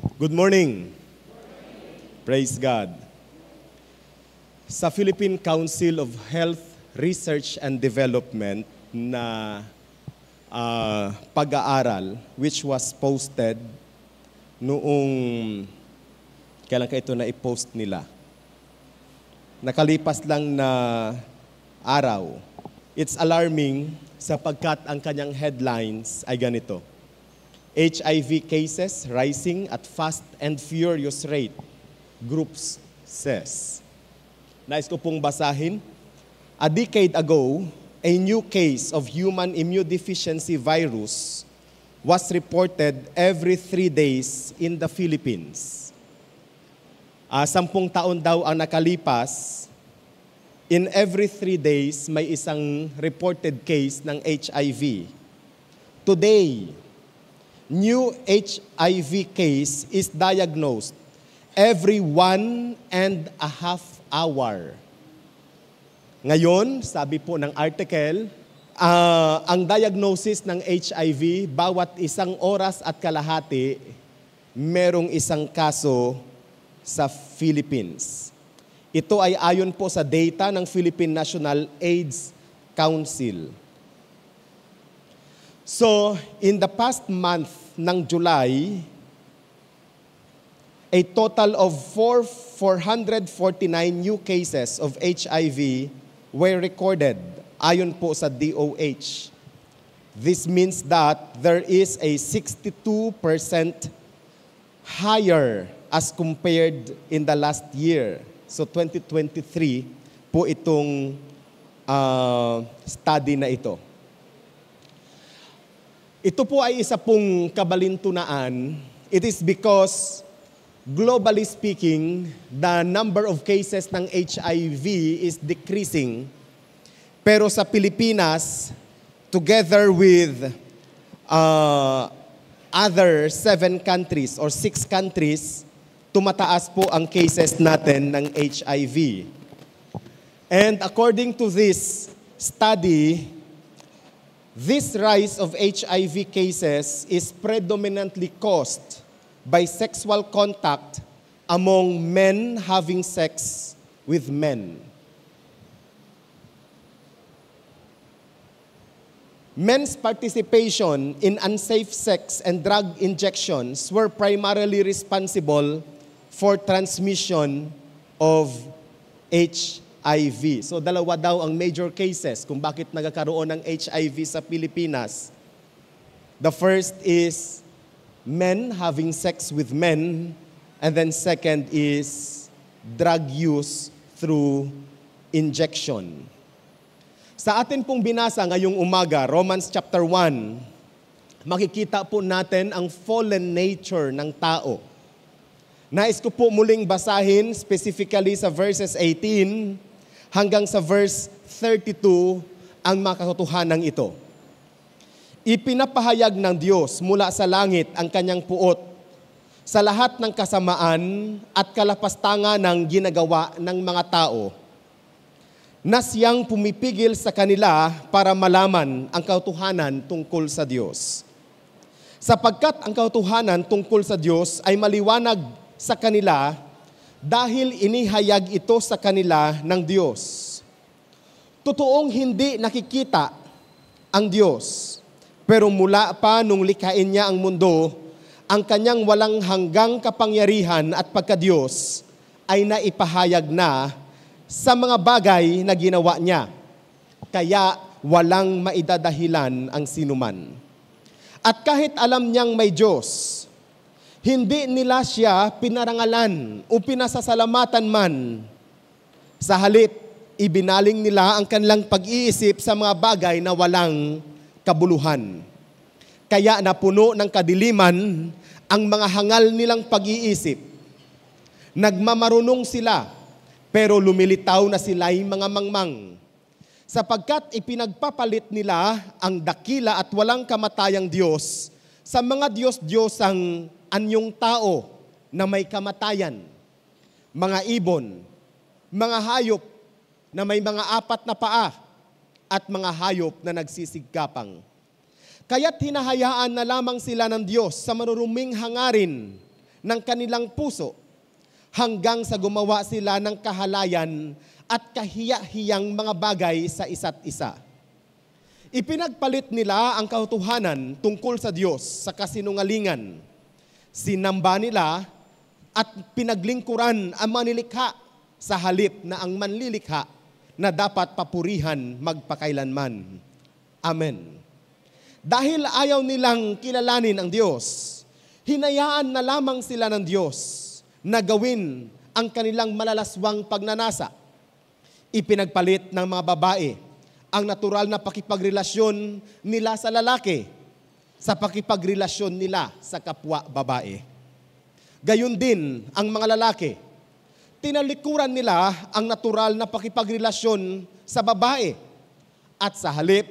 Good morning. Praise God. Sa Philippine Council of Health Research and Development na pag-aaral which was posted noong kailan ka ito na i-post nila. Nakalipas lang na araw. It's alarming sapagkat ang kanyang headlines ay ganito. HIV cases rising at fast and furious rate, groups says. Nais ko pong basahin. A decade ago, a new case of human immunodeficiency virus was reported every 3 days in the Philippines. 10 taon daw ang nakalipas. In every 3 days, may isang reported case ng HIV. Today, new HIV case is diagnosed every 1.5 hour. Ngayon, sabi po ng article, ang diagnosis ng HIV, bawat 1 oras at kalahati, merong isang kaso sa Philippines. Ito ay ayon po sa data ng Philippine National AIDS Council. So, in the past month ng July, a total of 449 new cases of HIV were recorded ayon po sa DOH. This means that there is a 62% higher as compared in the last year. So 2023 po itong study na ito. Ito po ay isa pong kabalintunaan. It is because, globally speaking, the number of cases ng HIV is decreasing. Pero sa Pilipinas, together with other 7 countries or 6 countries, tumataas po ang cases natin ng HIV. And according to this study, this rise of HIV cases is predominantly caused by sexual contact among men having sex with men. Men's participation in unsafe sex and drug injections were primarily responsible for transmission of HIV. So 2 daw ang major cases kung bakit nagkakaroon ng HIV sa Pilipinas. The first is men having sex with men, and then second is drug use through injection. Sa atin pong binasa ngayong umaga, Romans chapter 1, makikita po natin ang fallen nature ng tao. Nais ko po muling basahin specifically sa verses 18 hanggang sa verse 32 ang makatotohanan ito. Ipinapahayag ng Diyos mula sa langit ang kanyang puot sa lahat ng kasamaan at kalapastangan ng ginagawa ng mga tao na siyang pumipigil sa kanila para malaman ang katotohanan tungkol sa Diyos. Sapagkat ang katotohanan tungkol sa Diyos ay maliwanag sa kanila dahil inihayag ito sa kanila ng Diyos. Totoong hindi nakikita ang Diyos, pero mula pa nung likhain niya ang mundo, ang kanyang walang hanggang kapangyarihan at pagka-Diyos ay naipahayag na sa mga bagay na ginawa niya. Kaya walang maidadahilan ang sinuman. At kahit alam niyang may Diyos, hindi nila siya pinarangalan o pinasasalamatan man. Sa halip, ibinaling nila ang kanilang pag-iisip sa mga bagay na walang kabuluhan. Kaya napuno ng kadiliman ang mga hangal nilang pag-iisip. Nagmamarunong sila, pero lumilitaw na sila'y mga mangmang. Sapagkat ipinagpapalit nila ang dakila at walang kamatayang Diyos sa mga Diyos-Diyosang anyong tao na may kamatayan, mga ibon, mga hayop na may mga 4 na paa, at mga hayop na nagsisigapang. Kaya't hinahayaan na lamang sila ng Diyos sa maruruming hangarin ng kanilang puso hanggang sa gumawa sila ng kahalayan at kahiya-hiyang mga bagay sa isa't isa. Ipinagpalit nila ang katotohanan tungkol sa Diyos sa kasinungalingan. Sinamba nila at pinaglingkuran ang manilikha sa halip na ang manlilikha na dapat papurihan magpakailanman. Amen. Dahil ayaw nilang kilalanin ang Diyos, hinayaan na lamang sila ng Diyos na gawin ang kanilang malalaswang pagnanasa. Ipinagpalit ng mga babae ang natural na pakipagrelasyon nila sa lalaki sa pakipagrelasyon nila sa kapwa babae. Gayon din ang mga lalaki. Tinalikuran nila ang natural na pakipagrelasyon sa babae at sa halip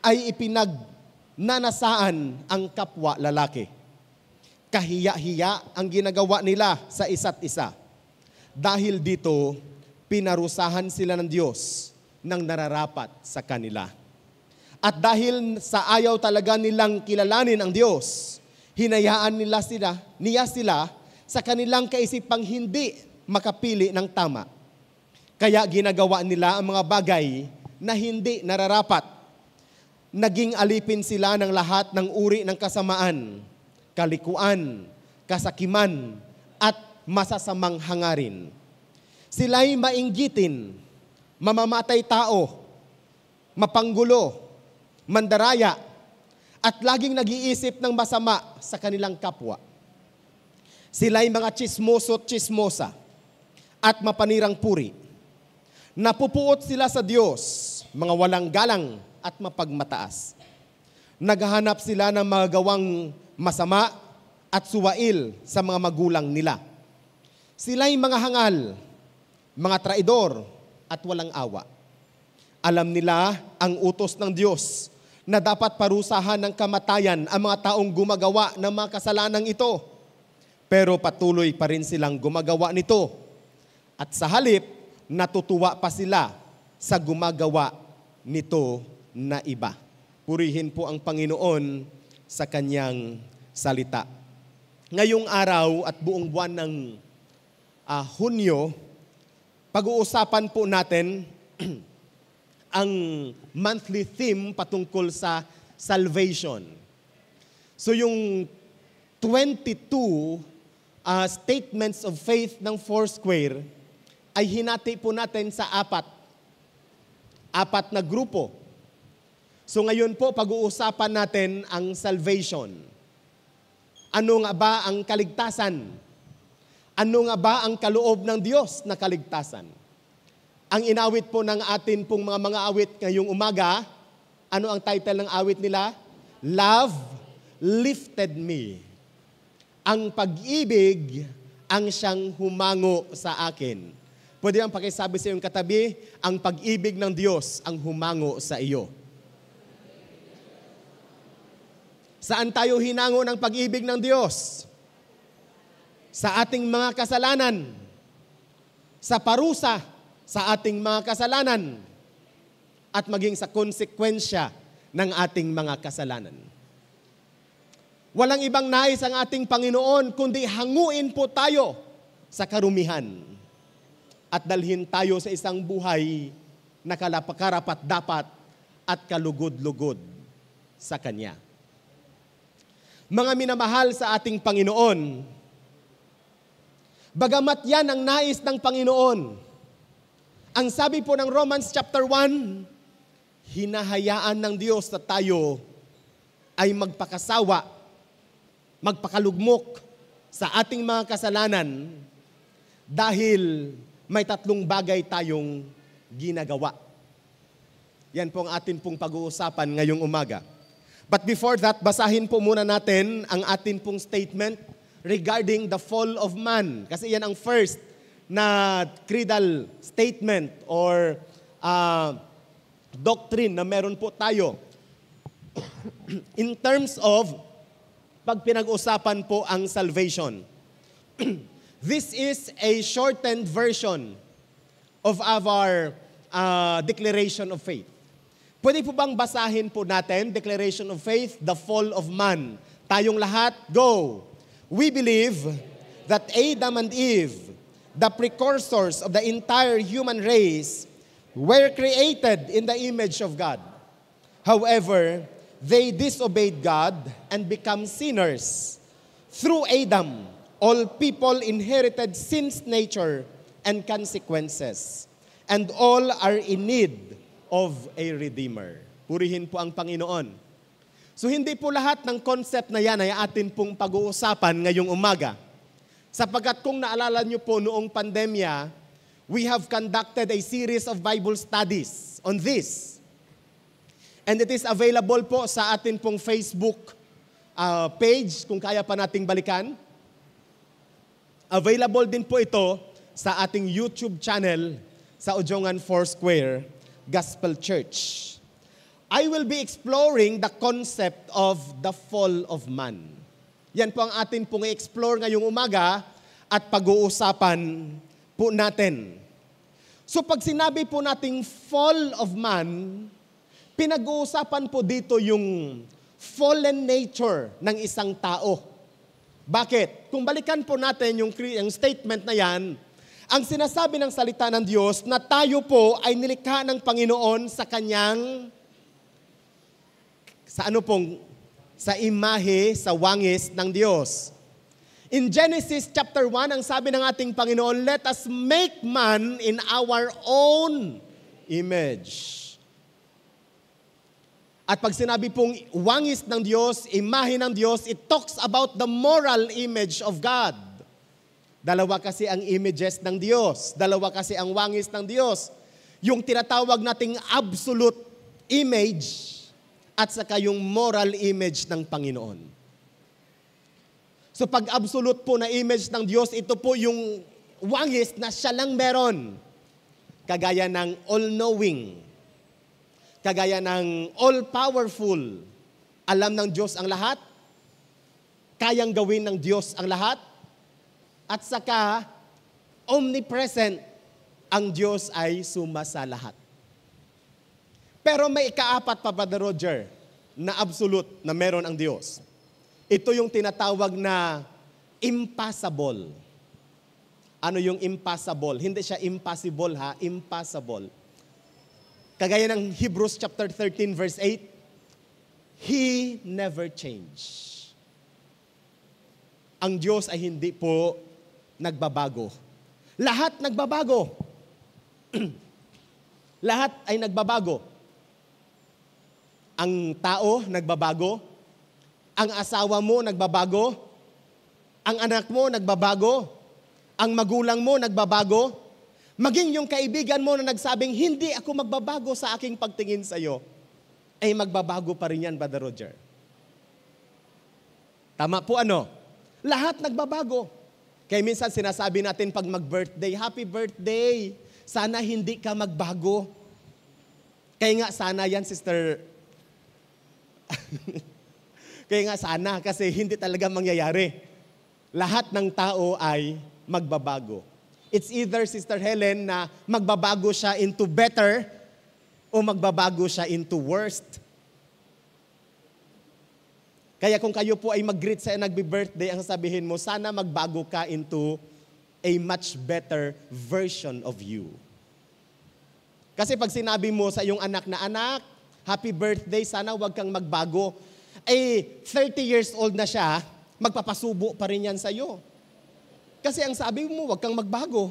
ay ipinagnanasaan ang kapwa lalaki. Kahiya-hiya ang ginagawa nila sa isa't isa. Dahil dito, pinarusahan sila ng Diyos ng nararapat sa kanila. At dahil sa ayaw talaga nilang kilalanin ang Diyos, hinayaan niya sila sa kanilang kaisipang hindi makapili ng tama. Kaya ginagawa nila ang mga bagay na hindi nararapat. Naging alipin sila ng lahat ng uri ng kasamaan, kalikuan, kasakiman, at masasamang hangarin. Sila'y mainggitin, mamamatay tao, mapanggulo, mandaraya, at laging nag-iisip ng masama sa kanilang kapwa. Sila'y mga tsismoso't tsismosa at mapanirang puri. Napupuot sila sa Diyos, mga walang galang at mapagmataas. Naghahanap sila ng mga gawang masama at suwail sa mga magulang nila. Sila'y mga hangal, mga traidor at walang awa. Alam nila ang utos ng Diyos na dapat parusahan ng kamatayan ang mga taong gumagawa ng mga kasalanang ito. Pero patuloy pa rin silang gumagawa nito. At sa halip, natutuwa pa sila sa gumagawa nito na iba. Purihin po ang Panginoon sa kanyang salita. Ngayong araw at buong buwan ng Hunyo, pag-uusapan po natin ang monthly theme patungkol sa salvation. So yung 22 statements of faith ng Foursquare ay hinati po natin sa apat na grupo. So ngayon po pag-uusapan natin ang salvation. Ano nga ba ang kaligtasan? Ano nga ba ang kaloob ng Diyos na kaligtasan? Ang inawit po ng atin pong mga awit ngayong umaga, ano ang title ng awit nila? Love lifted me. Ang pag-ibig ang siyang humango sa akin. Pwede ang pakisabi sa iyong katabi, ang pag-ibig ng Diyos ang humango sa iyo. Saan tayo hinango ng pag-ibig ng Diyos? Sa ating mga kasalanan. Sa parusa sa ating mga kasalanan. At maging sa konsekwensya ng ating mga kasalanan. Walang ibang nais ang ating Panginoon kundi hanguin po tayo sa karumihan. At dalhin tayo sa isang buhay na karapat-dapat at kalugod-lugod sa Kanya. Mga minamahal sa ating Panginoon, bagamat yan ang nais ng Panginoon, ang sabi po ng Romans chapter 1, hinahayaan ng Diyos na tayo ay magpakasawa, magpakalugmok sa ating mga kasalanan dahil may tatlong bagay tayong ginagawa. Yan po ang atin pong pag-uusapan ngayong umaga. But before that, basahin po muna natin ang atin pong statement regarding the fall of man. Kasi yan ang first na creedal statement or doctrine na meron po tayo. In terms of pag pinag-usapan po ang salvation. This is a shortened version of our declaration of faith. Pwede po bang basahin po natin, Declaration of Faith, the fall of man. Tayong lahat, go! We believe that Adam and Eve, the precursors of the entire human race, were created in the image of God. However, they disobeyed God and become sinners. Through Adam, all people inherited sin's nature and consequences, and all are in need of a Redeemer. Purihin po ang Panginoon. So hindi po lahat ng concept na yan ay atin pong pag-uusapan ngayong umaga. Sapagkat kung naalala nyo po noong pandemya, we have conducted a series of Bible studies on this. And it is available po sa atin pong Facebook page, kung kaya pa nating balikan. Available din po ito sa ating YouTube channel sa Ujongan Foursquare Gospel Church. I will be exploring the concept of the fall of man. Yan po ang atin pong i-explore ngayong umaga at pag-uusapan po natin. So pag sinabi po nating fall of man, pinag-uusapan po dito yung fallen nature ng isang tao. Bakit? Kung balikan po natin yung statement na yan, ang sinasabi ng salita ng Diyos na tayo po ay nilikha ng Panginoon sa kanyang sa imahe, sa wangis ng Diyos. In Genesis chapter 1, ang sabi ng ating Panginoon, let us make man in our own image. At pag sinabi pong wangis ng Diyos, imahe ng Diyos, it talks about the moral image of God. Dalawa kasi ang images ng Diyos. Dalawa kasi ang wangis ng Diyos. Yung tinatawag nating absolute image at saka yung moral image ng Panginoon. So pag absolute po na image ng Diyos, ito po yung wangis na siya lang meron. Kagaya ng all-knowing. Kagaya ng all-powerful. Alam ng Diyos ang lahat. Kayang gawin ng Diyos ang lahat. At saka, omnipresent. Ang Diyos ay sumasa lahat. Pero may ikaapat pa, Brother Roger, na absolute na meron ang Diyos. Ito yung tinatawag na impossible. Ano yung impossible? Hindi siya impossible ha, impossible. Kagaya ng Hebrews chapter 13 verse 8, He never changed. Ang Diyos ay hindi po nagbabago. Lahat nagbabago. Lahat ay nagbabago. Ang tao nagbabago, ang asawa mo nagbabago, ang anak mo nagbabago, ang magulang mo nagbabago, maging yung kaibigan mo na nagsabing, hindi ako magbabago sa aking pagtingin sa iyo, ay magbabago pa rin yan, Brother Roger. Tama po ano? Lahat nagbabago. Kaya minsan sinasabi natin pag mag-birthday, happy birthday, sana hindi ka magbago. Kaya nga sana yan, Sister. Kaya nga sana, kasi hindi talaga mangyayari. Lahat ng tao ay magbabago. It's either, Sister Helen, na magbabago siya into better o magbabago siya into worst. Kaya kung kayo po ay mag-greet sa nagbi-birthday, ang sasabihin mo, sana magbago ka into a much better version of you. Kasi pag sinabi mo sa iyong anak na, anak, happy birthday, sana wag kang magbago. 30 years old na siya, magpapasubo pa rin yan sa iyo. Kasi ang sabi mo, wag kang magbago.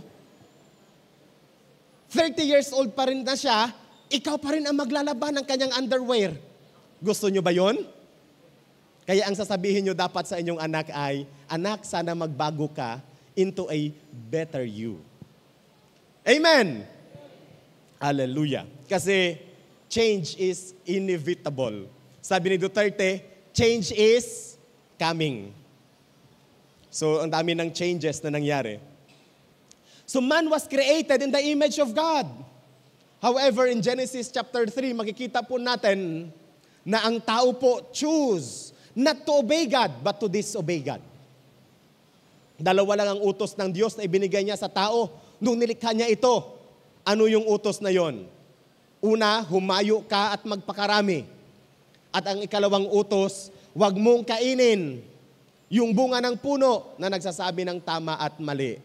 30 years old pa rin na siya, ikaw pa rin ang maglalaban ng kanyang underwear. Gusto nyo ba yon? Kaya ang sasabihin nyo dapat sa inyong anak ay, anak, sana magbago ka into a better you. Amen! Hallelujah. Kasi change is inevitable. Sabi ni Duterte, change is coming. So, ang dami ng changes na nangyari. So, man was created in the image of God. However, in Genesis chapter 3, makikita po natin na ang tao po choose not to obey God, but to disobey God. Dalawa lang ang utos ng Diyos na ibinigay niya sa tao nung nilikha niya ito. Ano yung utos na yon? Una, humayo ka at magpakarami. At ang ikalawang utos, huwag mong kainin Yung bunga ng puno na nagsasabi ng tama at mali.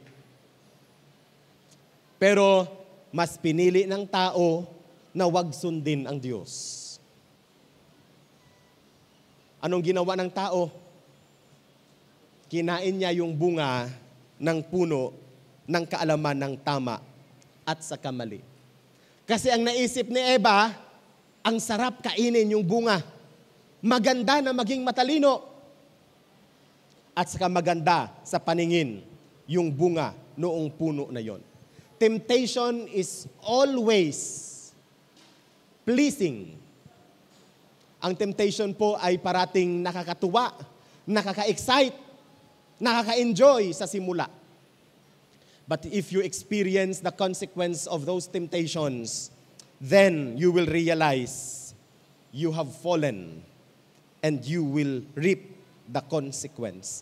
Pero mas pinili ng tao na wag sundin ang Diyos. Anong ginawa ng tao? Kinain niya yung bunga ng puno ng kaalaman ng tama at sa kamali. Kasi ang naisip ni Eva, ang sarap kainin yung bunga. Maganda na maging matalino. At saka maganda sa paningin yung bunga noong puno na yon. Temptation is always pleasing. Ang temptation po ay parating nakakatuwa, nakaka-excite, nakaka-enjoy sa simula. But if you experience the consequence of those temptations, then you will realize you have fallen and you will reap the consequence.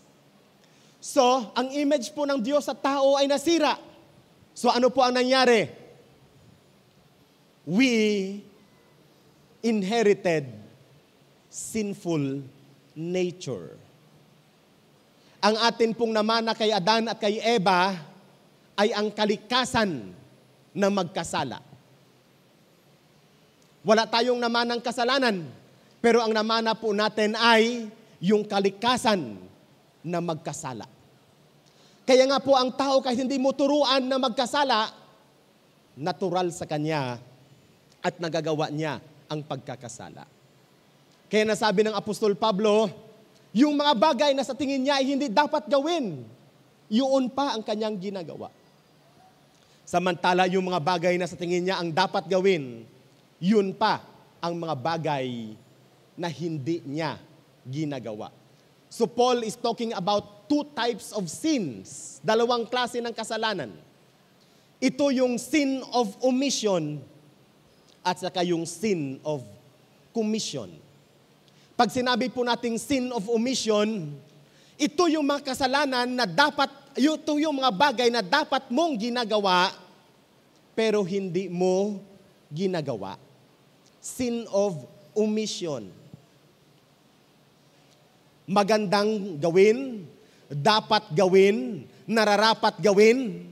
So, ang image po ng Diyos sa tao ay nasira. So, ano po ang nangyari? We inherited sinful nature. Ang atin pong namana kay Adan at kay Eva ay ang kalikasan na magkasala. Wala tayong namanang kasalanan, pero ang namana po natin ay yung kalikasan na magkasala. Kaya nga po ang tao kahit hindi mo turuan na magkasala, natural sa kanya at nagagawa niya ang pagkakasala. Kaya nasabi ng Apostol Pablo, yung mga bagay na sa tingin niya ay hindi dapat gawin, yun pa ang kanyang ginagawa. Samantala yung mga bagay na sa tingin niya ang dapat gawin, yun pa ang mga bagay na hindi niya ginagawa. So Paul is talking about two types of sins, dalawang klase ng kasalanan. Ito yung sin of omission at saka yung sin of commission. Pag sinabi po nating sin of omission, ito yung mga kasalanan na dapat, ito yung mga bagay na dapat mong ginagawa, pero hindi mo ginagawa. Sin of omission. Magandang gawin, dapat gawin, nararapat gawin,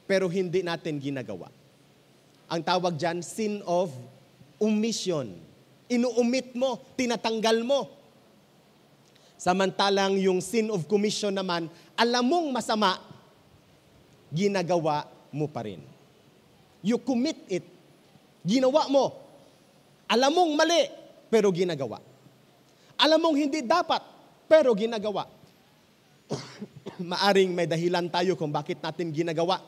pero hindi natin ginagawa. Ang tawag dyan, sin of omission. Inuumit mo, tinatanggal mo. Samantalang yung sin of commission naman, alam mong masama, ginagawa mo pa rin. You commit it, ginawa mo. Alam mong mali, pero ginagawa. Alam mong hindi dapat, pero ginagawa. Maaring may dahilan tayo kung bakit natin ginagawa.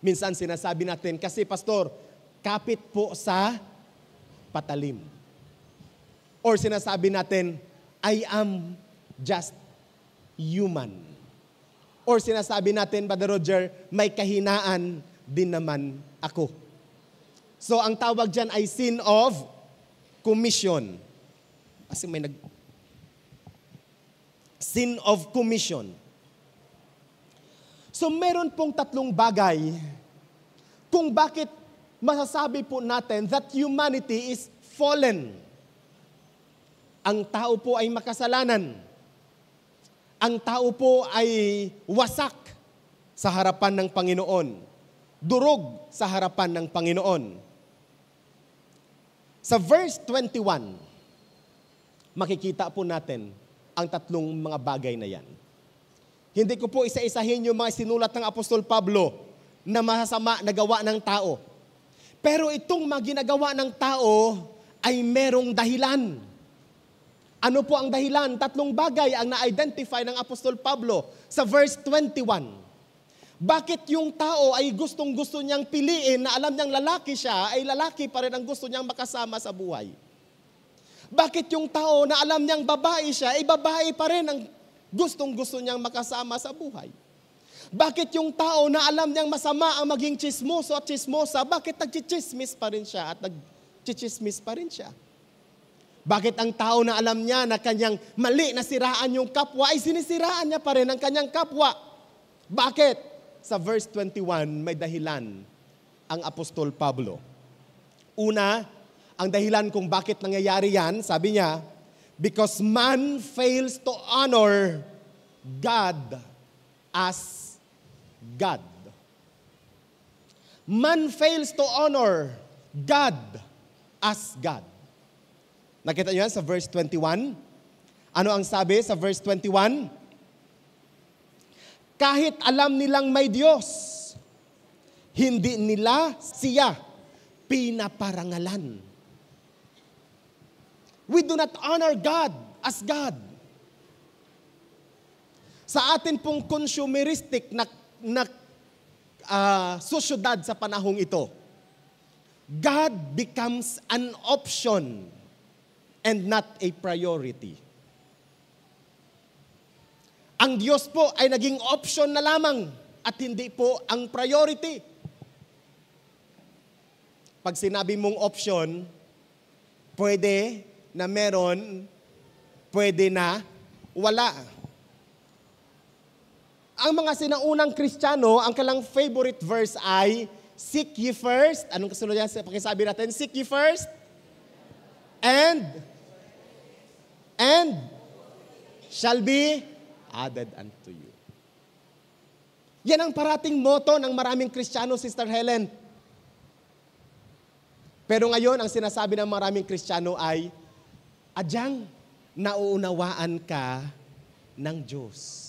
Minsan sinasabi natin, kasi pastor, kapit po sa patalim. Or sinasabi natin, I am just human. Or sinasabi natin, Brother Roger, may kahinaan din naman ako. So ang tawag dyan ay sin of commission. Kasi sin of commission. So meron pong tatlong bagay kung bakit masasabi po natin that humanity is fallen. Ang tao po ay makasalanan. Ang tao po ay wasak sa harapan ng Panginoon. Durog sa harapan ng Panginoon. Sa verse 21, makikita po natin ang tatlong mga bagay na yan. Hindi ko po isa-isahin yung mga sinulat ng Apostol Pablo na masasama na gawa ng tao. Pero itong mga ginagawa ng tao ay merong dahilan. Ano po ang dahilan? Tatlong bagay ang na-identify ng Apostol Pablo sa verse 21. Bakit yung tao ay gustong-gusto niyang piliin na alam niyang lalaki siya, ay lalaki pa rin ang gusto niyang makasama sa buhay? Bakit yung tao na alam niyang babae siya, ay babae pa rin ang gustong-gusto niyang makasama sa buhay? Bakit yung tao na alam niyang masama ang maging chismoso at chismosa, bakit nagchichismis pa rin siya at nagchichismis pa rin siya? Bakit ang tao na alam niya na kanyang mali na siraan yung kapwa, ay sinisiraan niya pa rin ang kanyang kapwa? Bakit? Sa verse 21, may dahilan ang Apostol Pablo. Una, ang dahilan kung bakit nangyayari yan, sabi niya, Because man fails to honor God as God. Man fails to honor God as God. Nakita niyo yan sa verse 21? Ano ang sabi sa verse 21? Kahit alam nilang may Diyos, hindi nila siya pinaparangalan. We do not honor God as God. Sa atin pong consumeristic na sosyedad sa panahong ito, God becomes an option and not a priority. Ang Diyos po ay naging option na lamang at hindi po ang priority. Pag sinabi mong option, pwede na meron, pwede na wala. Ang mga sinaunang Kristiyano, ang kanilang favorite verse ay, seek ye first. Anong kasunod yan? Pakisabi natin, seek ye first. And shall be added unto you. Yan ang parating motto ng maraming Kristiyano, Sister Helen. Pero ngayon, ang sinasabi ng maraming Kristiyano ay, adyang nauunawaan ka ng Diyos.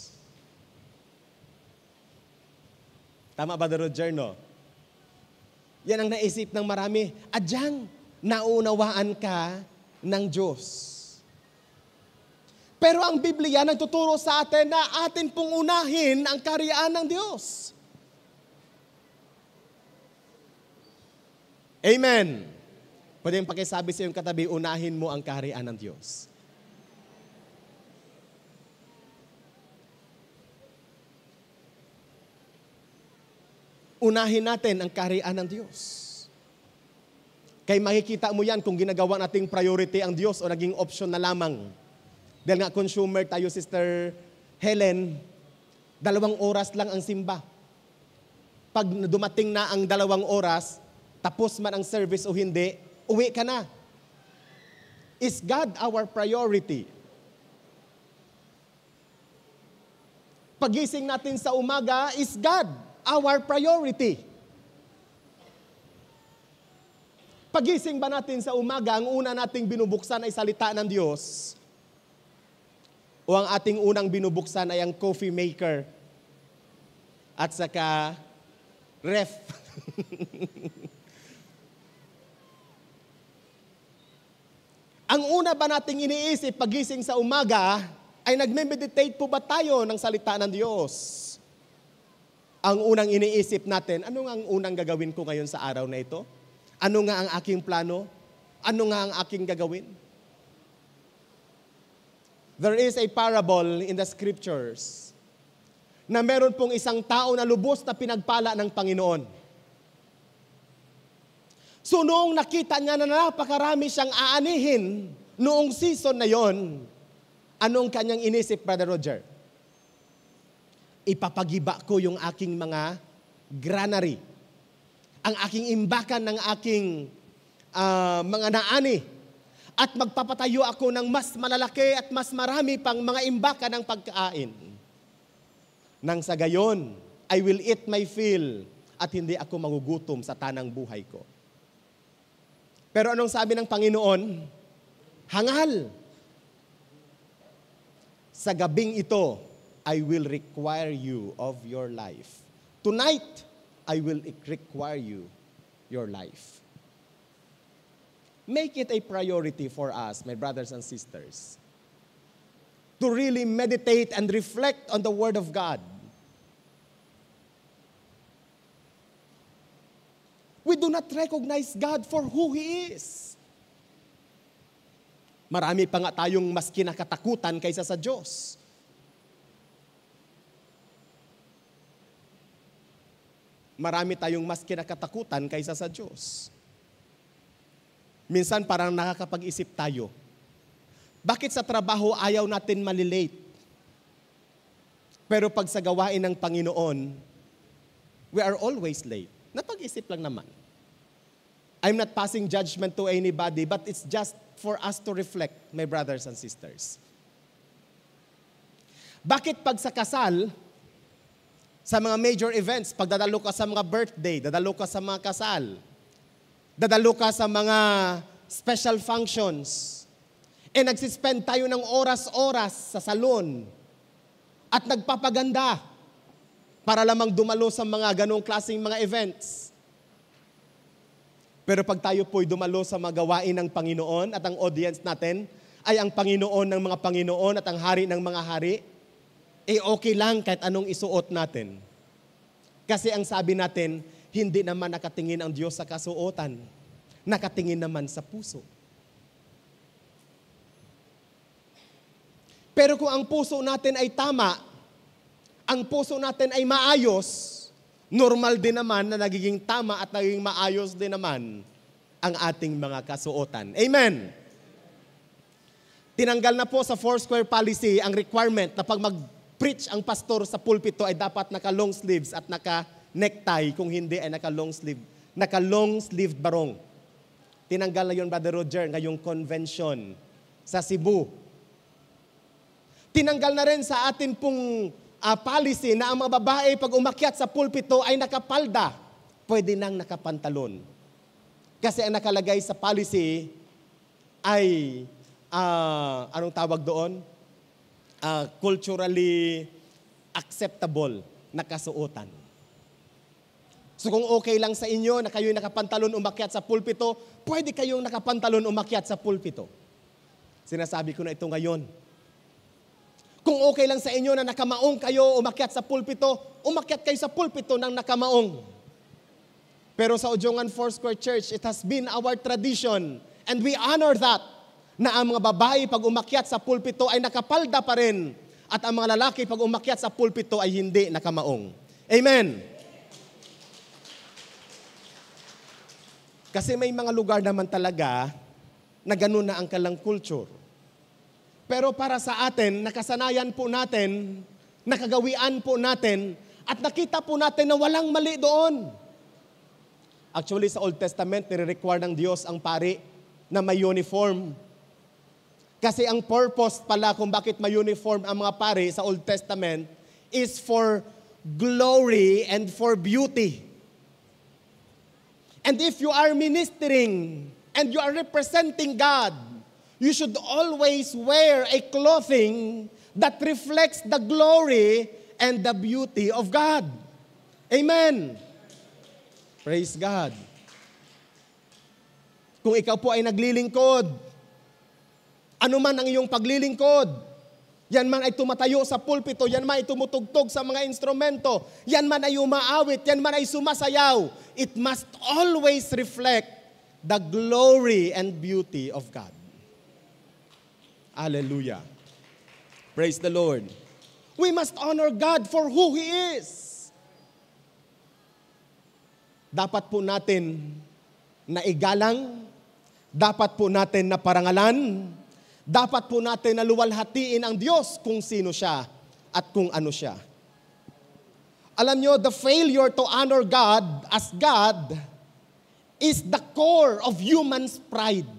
Tama ba, Roger, no? Yan ang naisip ng marami. Adyang nauunawaan ka ng Diyos. Pero ang Biblia nagtuturo sa atin na atin pong unahin ang kaharian ng Diyos. Amen. Pwede yung pakisabi sa iyong katabi, unahin mo ang kaharian ng Diyos. Unahin natin ang kaharian ng Diyos. Kaya makikita mo yan kung ginagawa nating priority ang Diyos o naging option na lamang. Dahil nga consumer tayo, Sister Helen, 2 oras lang ang simba. Pag dumating na ang 2 oras, tapos man ang service o hindi, uwi ka na. Is God our priority? Pagising natin sa umaga, is God our priority? Pagising ba natin sa umaga, ang una nating binubuksan ay salita ng Diyos? O ang ating unang binubuksan ay ang coffee maker at saka ref? Ang una ba nating iniisip pagising sa umaga ay nagme-meditate po ba tayo ng salita ng Diyos? Ang unang iniisip natin, ano nga ang unang gagawin ko ngayon sa araw na ito? Ano nga ang aking plano? Ano nga ang aking gagawin? There is a parable in the scriptures na meron pong isang tao na lubos na pinagpala ng Panginoon. So noong nakita niya na napakarami siyang aanihin noong season na yon, anong kanyang inisip, Brother Roger? Ipapagiba ko yung aking mga granary, ang aking imbakan ng aking mga naani, at magpapatayo ako ng mas malalaki at mas marami pang mga imbakan ng pagkain. Nang sa gayon, I will eat my fill at hindi ako magugutom sa tanang buhay ko. Pero anong sabi ng Panginoon? Hangal. Sa gabing ito, I will require you of your life. Tonight, I will require you your life. Make it a priority for us, my brothers and sisters, to really meditate and reflect on the Word of God. We do not recognize God for who He is. Marami pa nga tayong mas kinakatakutan kaysa sa Diyos. Marami tayong mas kinakatakutan kaysa sa Diyos. Minsan parang nakakapag-isip tayo, bakit sa trabaho ayaw natin malilate? Pero pag sa gawain ng Panginoon, we are always late. Napag-isip lang naman. I'm not passing judgment to anybody, but it's just for us to reflect, my brothers and sisters. Bakit pag sa kasal, sa mga major events, pag dadalo ka sa mga birthday, dadalo ka sa mga kasal, dadalo ka sa mga special functions, nagsispend tayo ng oras-oras sa salon at nagpapaganda para lamang dumalo sa mga ganong klaseng mga events. Pero pag tayo po'y dumalo sa mga gawain ng Panginoon at ang audience natin ay ang Panginoon ng mga Panginoon at ang Hari ng mga Hari, okay lang kahit anong isuot natin. Kasi ang sabi natin, hindi naman nakatingin ang Diyos sa kasuotan. Nakatingin naman sa puso. Pero kung ang puso natin ay tama, ang puso natin ay maayos, normal din naman na nagiging tama at nagiging maayos din naman ang ating mga kasuotan. Amen! Tinanggal na po sa Foursquare policy ang requirement na pag mag-preach ang pastor sa pulpito ay dapat naka-long sleeves at naka-necktie, kung hindi ay naka-long sleeve barong. Tinanggal na yun, Brother Roger, ngayong convention sa Cebu. Tinanggal na rin sa atin pong policy na ang mga babae pag umakyat sa pulpito ay nakapalda, pwede nang nakapantalon. Kasi ang nakalagay sa policy ay, anong tawag doon? Culturally acceptable na kasuotan. So kung okay lang sa inyo na kayo'y nakapantalon umakyat sa pulpito, pwede kayong nakapantalon umakyat sa pulpito. Sinasabi ko na ito ngayon. Kung okay lang sa inyo na nakamaong kayo umakyat sa pulpito, umakyat kayo sa pulpito ng nakamaong. Pero sa Ujungan Foursquare Church, it has been our tradition and we honor that na ang mga babae pag umakyat sa pulpito ay nakapalda pa rin at ang mga lalaki pag umakyat sa pulpito ay hindi nakamaong. Amen! Kasi may mga lugar naman talaga na ganun na ang kalang culture. Pero para sa atin, nakasanayan po natin, nakagawian po natin, at nakita po natin na walang mali doon. Actually, sa Old Testament, nire-require ng Diyos ang pari na may uniform. Kasi ang purpose pala kung bakit may uniform ang mga pari sa Old Testament is for glory and for beauty. And if you are ministering and you are representing God, you should always wear a clothing that reflects the glory and the beauty of God. Amen. Praise God. Kung ikaw po ay naglilingkod, ano man ang iyong paglilingkod, yan man ay tumatayo sa pulpito, yan man ay tumutugtog sa mga instrumento, yan man ay umaawit, yan man ay sumasayaw, it must always reflect the glory and beauty of God. Hallelujah. Praise the Lord. We must honor God for who He is. Dapat po natin na igalang, dapat po natin na parangalan, dapat po natin na luwalhatiin ang Diyos kung sino siya at kung ano siya. Alam nyo, the failure to honor God as God is the core of human's pride.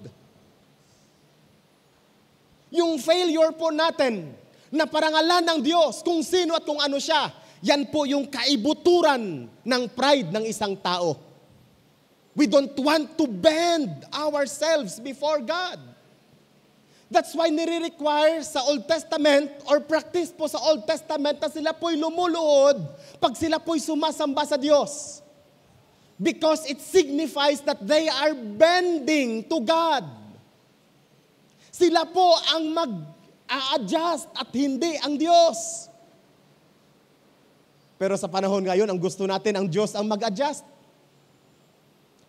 Yung failure po natin na parangalan ng Diyos kung sino at kung ano siya, yan po yung kaibuturan ng pride ng isang tao. We don't want to bend ourselves before God. That's why nire-require sa Old Testament or practice po sa Old Testament na sila po'y lumuluhod pag sila po'y sumasamba sa Diyos. Because it signifies that they are bending to God. Sila po ang mag-a-adjust at hindi ang Diyos. Pero sa panahon ngayon, ang gusto natin, ang Diyos ang mag-adjust.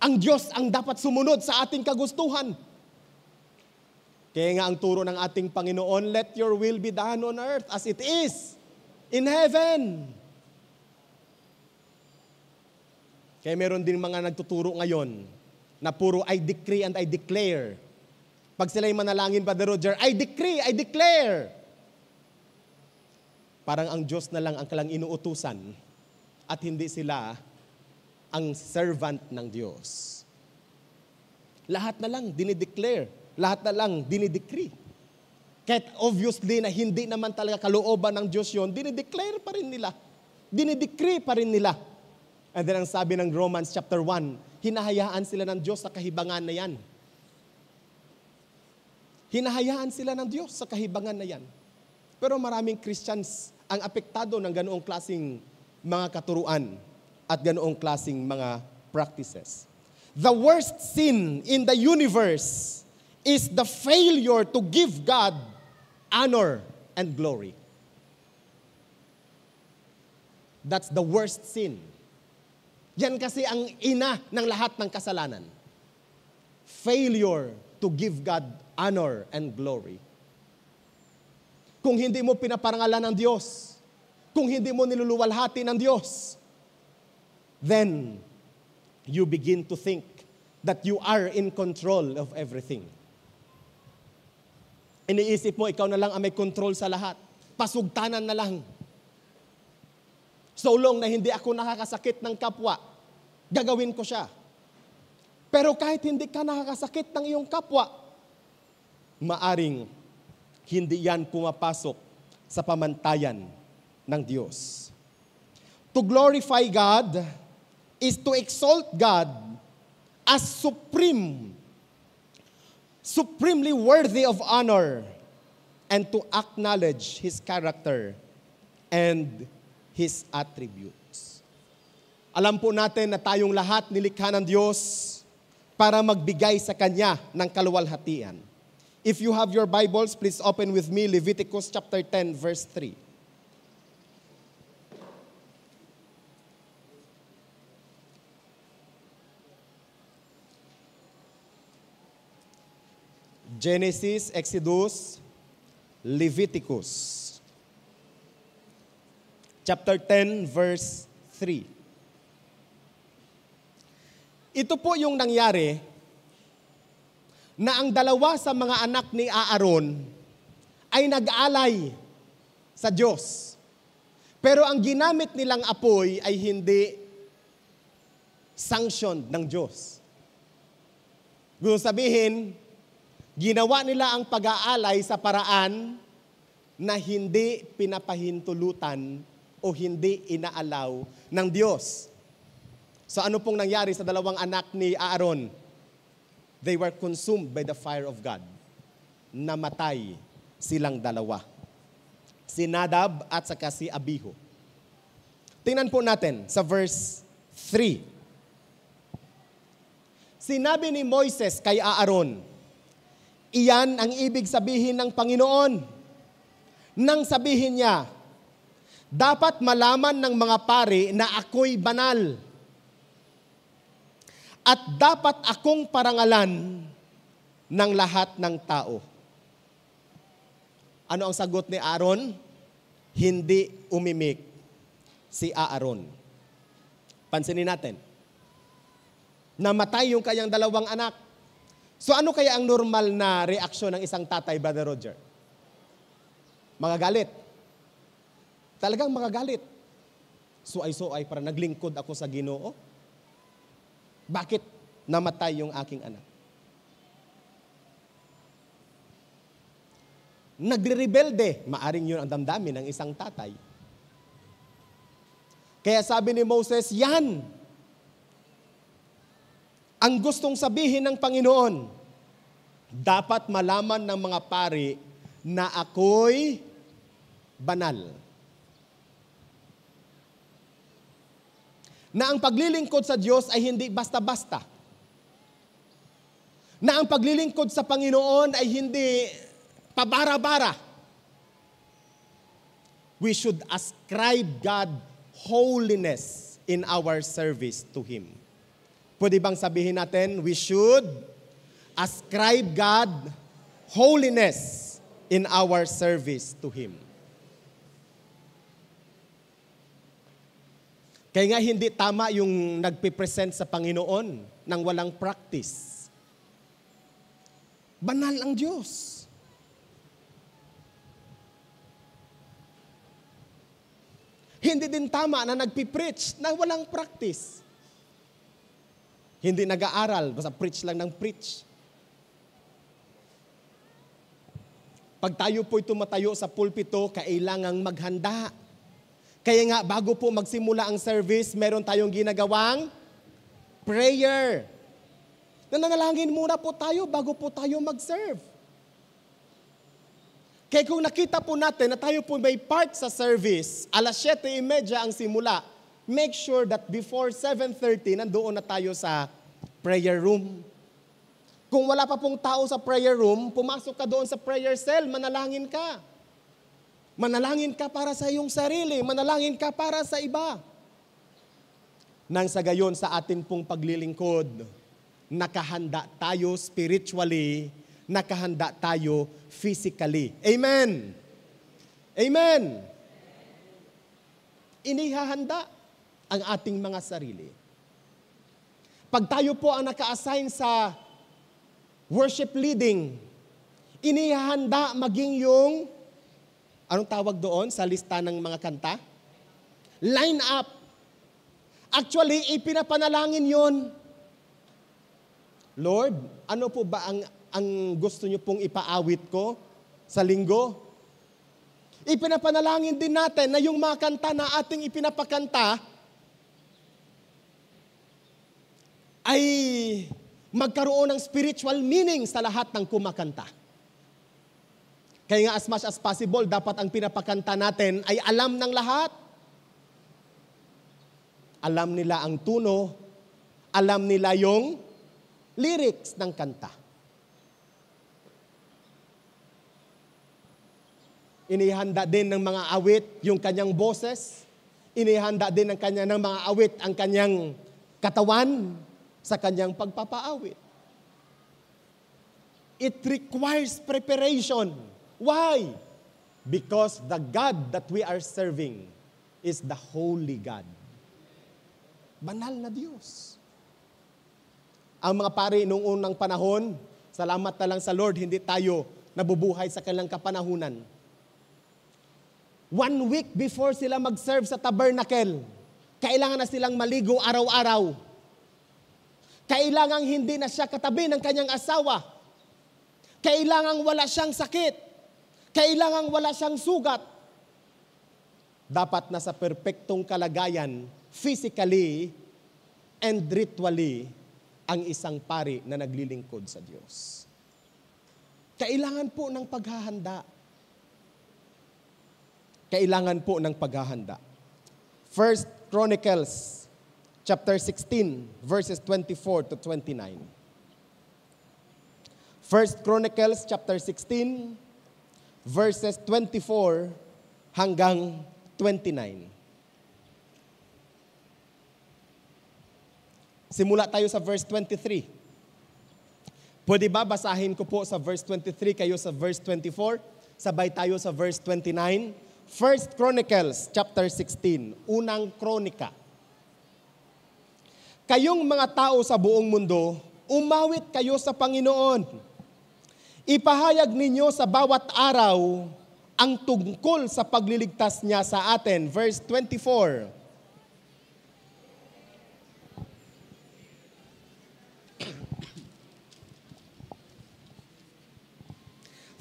Ang Diyos ang dapat sumunod sa ating kagustuhan. Kaya nga ang turo ng ating Panginoon, let your will be done on earth as it is in heaven. Kaya meron din mga nagtuturo ngayon na puro I decree and I declare. Pag sila'y manalangin, Brother Roger, I decree, I declare. Parang ang Diyos na lang ang kalang inuutusan at hindi sila ang servant ng Diyos. Lahat na lang dinideclare. Lahat na lang dinidecree. Kahit obviously na hindi naman talaga kalooban ng Diyos yun, dinideclare pa rin nila. Dinidecree pa rin nila. And then ang sabi ng Romans chapter 1, hinahayaan sila ng Diyos sa kahibangan na yan. Hinahayaan sila ng Diyos sa kahibangan na yan. Pero maraming Christians ang apektado ng ganoong klaseng mga katuruan at ganoong klaseng mga practices. The worst sin in the universe is the failure to give God honor and glory. That's the worst sin. Yan kasi ang ina ng lahat ng kasalanan. Failure to give God honor and glory. Kung hindi mo pinaparangalan ng Diyos, kung hindi mo niluluwalhati ng Diyos, then you begin to think that you are in control of everything. Iniisip mo, ikaw na lang ang may control sa lahat. Pasugtanan na lang. So long na hindi ako nakakasakit ng kapwa, gagawin ko siya. Pero kahit hindi ka nakakasakit ng iyong kapwa, maaring hindi yan pumapasok sa pamantayan ng Diyos. To glorify God is to exalt God as supremely worthy of honor and to acknowledge His character and His attributes. Alam po natin na tayong lahat nilikha ng Diyos para magbigay sa Kanya ng kaluwalhatian. If you have your Bibles, please open with me Leviticus chapter 10, verse 3. Genesis, Exodus, Leviticus. Chapter 10, verse 3. Ito po yung nangyari na ang dalawa sa mga anak ni Aaron ay nag-alay sa Diyos. Pero ang ginamit nilang apoy ay hindi sanctioned ng Diyos. Gusto sabihin, ginawa nila ang pag-aalay sa paraan na hindi pinapahintulutan o hindi inaalaw ng Diyos. So ano pong nangyari sa dalawang anak ni Aaron? They were consumed by the fire of God. Namatay silang dalawa. Si Nadab at saka si Abihu. Tingnan po natin sa verse 3. Sinabi ni Moises kay Aaron, iyan ang ibig sabihin ng Panginoon. Nang sabihin niya, dapat malaman ng mga pari na ako'y banal. At dapat akong parangalan ng lahat ng tao. Ano ang sagot ni Aaron? Hindi umimik si Aaron. Pansinin natin. Namatay yung kanyang dalawang anak. So ano kaya ang normal na reaksyon ng isang tatay, Brother Roger? Magagalit. Talagang magagalit. Suay-suay para naglingkod ako sa Ginoo. Bakit namatay yung aking anak? Nagre-rebelde. Maaring yun ang damdamin ng isang tatay. Kaya sabi ni Moses, yan ang gustong sabihin ng Panginoon. Dapat malaman ng mga pari na ako'y banal. Na ang paglilingkod sa Diyos ay hindi basta-basta. Na ang paglilingkod sa Panginoon ay hindi pabara-bara. We should ascribe God holiness in our service to Him. Pwede bang sabihin natin, we should ascribe God holiness in our service to Him. Kaya nga hindi tama yung nagpipresent sa Panginoon ng walang practice. Banal ang Diyos. Hindi din tama na nagpipreach na walang practice. Hindi nag-aaral, basta preach lang ng preach. Pag tayo po'y tumatayo sa pulpito, kailangang maghanda. Kaya nga, bago po magsimula ang service, meron tayong ginagawang prayer. Nananalangin muna po tayo bago po tayo mag-serve. Kaya kung nakita po natin na tayo po may part sa service, 7:30 ang simula, make sure that before 7:30, nandoon na tayo sa prayer room. Kung wala pa pong tao sa prayer room, pumasok ka doon sa prayer cell, manalangin ka. Manalangin ka para sa iyong sarili, manalangin ka para sa iba. Nang sa gayon sa atin pong paglilingkod, nakahanda tayo spiritually, nakahanda tayo physically. Amen! Amen! Inihahanda ang ating mga sarili. Pag tayo po ang naka-assign sa worship leading, inihahanda maging yung, anong tawag doon sa lista ng mga kanta? Line up. Actually, ipinapanalangin yon. Lord, ano po ba ang gusto niyo pong ipaawit ko sa linggo? Ipinapanalangin din natin na yung mga kanta na ating ipinapakanta ay magkaroon ng spiritual meaning sa lahat ng kumakanta. Kaya nga as much as possible, dapat ang pinapakanta natin ay alam ng lahat. Alam nila ang tuno, alam nila yung lyrics ng kanta. Inihanda din ng mga awit yung kanyang boses. Inihanda din ng mga awit ang kanyang katawan sa kanyang pagpapaawit. It requires preparation. Why? Because the God that we are serving is the Holy God. Banal na Diyos. Ang mga pari noong unang panahon, salamat na lang sa Lord, hindi tayo nabubuhay sa kanilang kapanahunan. 1 week before sila mag-serve sa tabernacle, kailangan na silang maligo araw-araw. Kailangang hindi na siya katabi ng kanyang asawa. Kailangang wala siyang sakit. Kailangang wala siyang sugat. Dapat nasa perpektong kalagayan, physically and ritually, ang isang pari na naglilingkod sa Diyos. Kailangan po ng paghahanda. Kailangan po ng paghahanda. 1 Chronicles chapter 16, verses 24 to 29. 1 Chronicles chapter 16, verses 24 hanggang 29. Simula tayo sa verse 23. Pwede ba basahin ko po sa verse 23, kayo sa verse 24? Sabay tayo sa verse 29. 1 Chronicles chapter 16, unang kronika. Kayong mga tao sa buong mundo, umawit kayo sa Panginoon. Ipahayag ninyo sa bawat araw ang tungkol sa pagliligtas niya sa atin. Verse 24.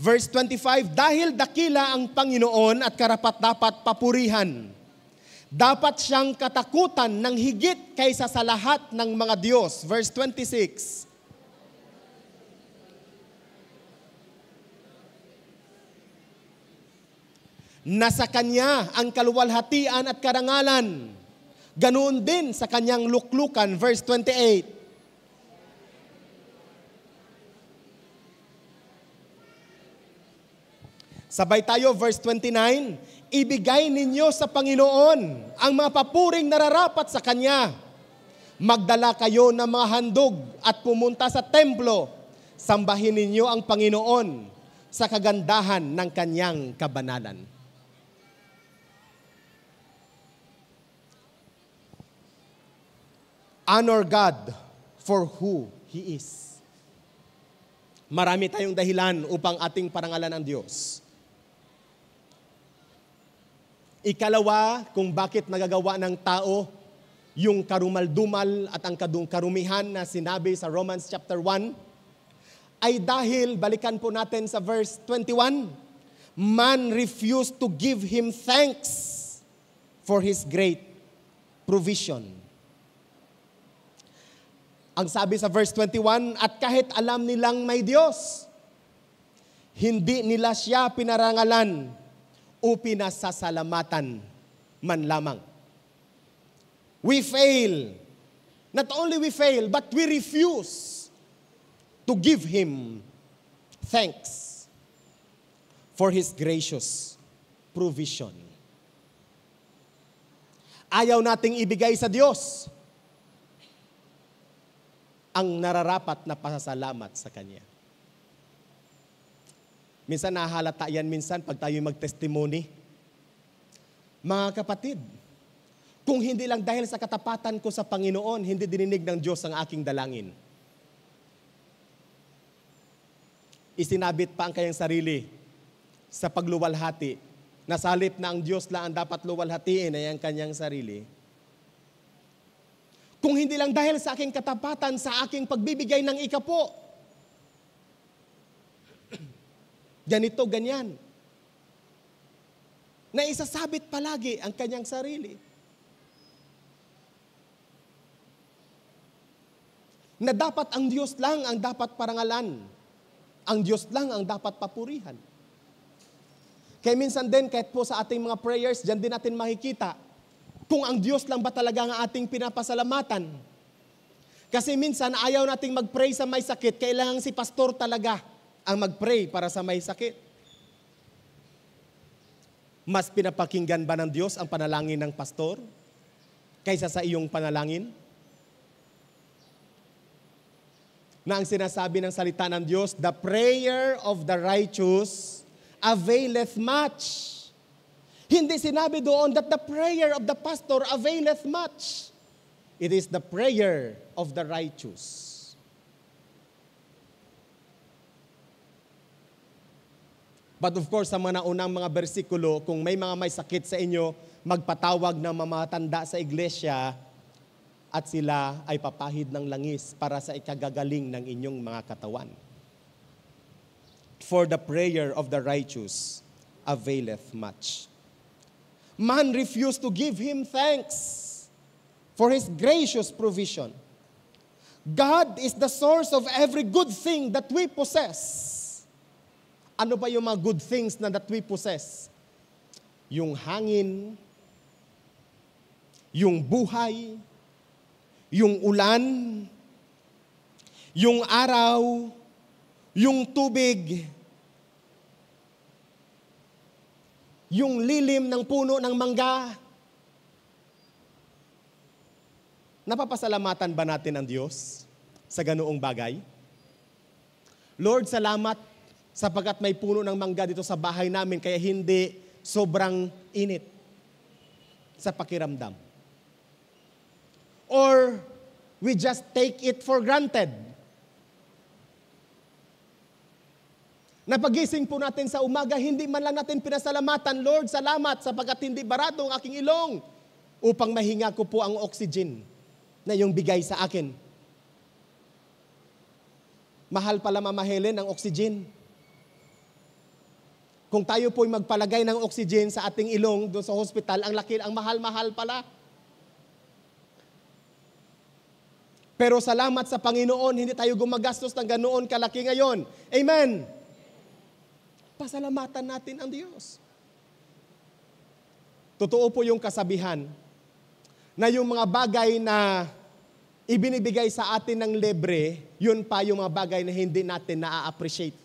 Verse 25, dahil dakila ang Panginoon at karapat-dapat papurihan. Dapat siyang katakutan ng higit kaysa sa lahat ng mga Diyos. Verse 26. Nasa Kanya ang kaluwalhatian at karangalan. Ganoon din sa Kanyang luklukan. Verse 28. Sabay tayo, verse 29. Ibigay ninyo sa Panginoon ang mga papuring nararapat sa Kanya. Magdala kayo ng mga handog at pumunta sa templo. Sambahin ninyo ang Panginoon sa kagandahan ng Kanyang kabanalan. Honor God for who He is. Marami tayong dahilan upang ating parangalan ang Diyos. Ikalawa, kung bakit nagagawa ng tao yung karumal-dumal at ang karumihan na sinabi sa Romans chapter 1, ay dahil, balikan po natin sa verse 21, man refused to give him thanks for his great provision. Ang sabi sa verse 21, at kahit alam nilang may Diyos, hindi nila siya pinarangalan o pinasasalamatan man lamang. We fail. Not only we fail, but we refuse to give Him thanks for His gracious provision. Ayaw nating ibigay sa Diyos ang nararapat na pasasalamat sa Kanya. Minsan nahalata yan pag tayo mag-testimony. Mga kapatid, kung hindi lang dahil sa katapatan ko sa Panginoon, hindi dininig ng Diyos ang aking dalangin. Isinabit pa ang kanyang sarili sa pagluwalhati. Nasalip na ang Diyos lang ang dapat luwalhatiin ay ang kanyang sarili. Kung hindi lang dahil sa aking katapatan, sa aking pagbibigay ng ikapo, ganito, ganyan. Na isasabit palagi ang kanyang sarili. Na dapat ang Diyos lang ang dapat parangalan. Ang Diyos lang ang dapat papurihan. Kaya minsan din, kahit po sa ating mga prayers, dyan din natin makikita kung ang Diyos lang ba talaga ang ating pinapasalamatan. Kasi minsan, ayaw nating mag-pray sa may sakit, kailangan si pastor talaga ang mag-pray para sa may sakit. Mas pinapakinggan ba ng Diyos ang panalangin ng pastor kaysa sa iyong panalangin? Na ang sinasabi ng salita ng Diyos, the prayer of the righteous availeth much. Hindi sinabi doon that the prayer of the pastor availeth much. It is the prayer of the righteous. But of course, sa mga naunang mga bersikulo, kung may mga may sakit sa inyo, magpatawag ng mamatanda sa iglesia at sila ay papahid ng langis para sa ikagagaling ng inyong mga katawan. For the prayer of the righteous availeth much. Man refused to give Him thanks for His gracious provision. God is the source of every good thing that we possess. Ano ba yung mga good things na that we possess? Yung hangin, yung buhay, yung ulan, yung araw, yung tubig, yung lilim ng puno ng mangga. Napapasalamatan ba natin ang Diyos sa ganoong bagay? Lord, salamat sapagkat may puno ng mangga dito sa bahay namin kaya hindi sobrang init sa pakiramdam. Or we just take it for granted. Napagising po natin sa umaga, hindi man lang natin pinasalamatan, Lord, salamat sapagkat hindi barado ang aking ilong upang mahinga ko po ang oxygen na yung bigay sa akin. Mahal pala mamahalin ang oxygen. Kung tayo po'y magpalagay ng oxygen sa ating ilong doon sa hospital, ang laki, ang mahal-mahal pala. Pero salamat sa Panginoon, hindi tayo gumagastos ng ganoon kalaki ngayon. Amen. Pasalamatan natin ang Diyos. Totoo po yung kasabihan na yung mga bagay na ibinibigay sa atin ng libre, yun pa yung mga bagay na hindi natin na-appreciate.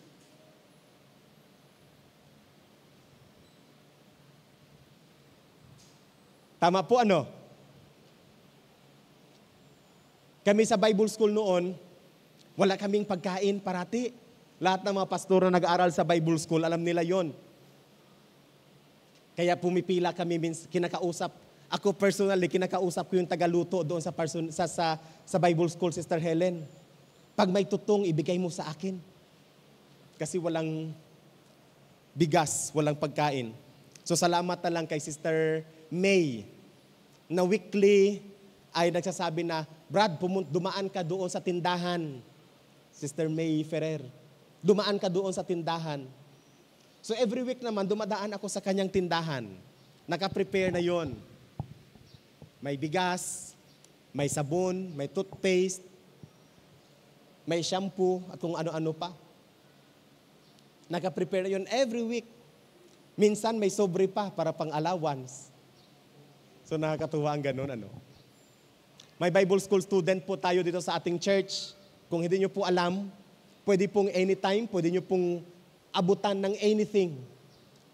Tama po ano? Kami sa Bible School noon, wala kaming pagkain parati. Lahat ng mga pastor na nag-aaral sa Bible School, alam nila yon. Kaya pumipila kami, kinakausap. Ako personally, kinakausap ko yung tagaluto doon sa Bible School, Sister Helen. Pag may tutong, ibigay mo sa akin. Kasi walang bigas, walang pagkain. So salamat na lang kay Sister May na weekly ay nagsasabi na, Brad, dumaan ka doon sa tindahan. Sister May Ferrer, dumaan ka doon sa tindahan. So every week naman, dumadaan ako sa kanyang tindahan. Naka-prepare na yon. May bigas, may sabon, may toothpaste, may shampoo, at kung ano-ano pa. Naka-prepare na yon every week. Minsan may sobre pa para pang allowance. So nakakatuwa ang ganun, ano. May Bible school student po tayo dito sa ating church. Kung hindi nyo po alam, pwede pong anytime, pwede nyo pong abutan ng anything.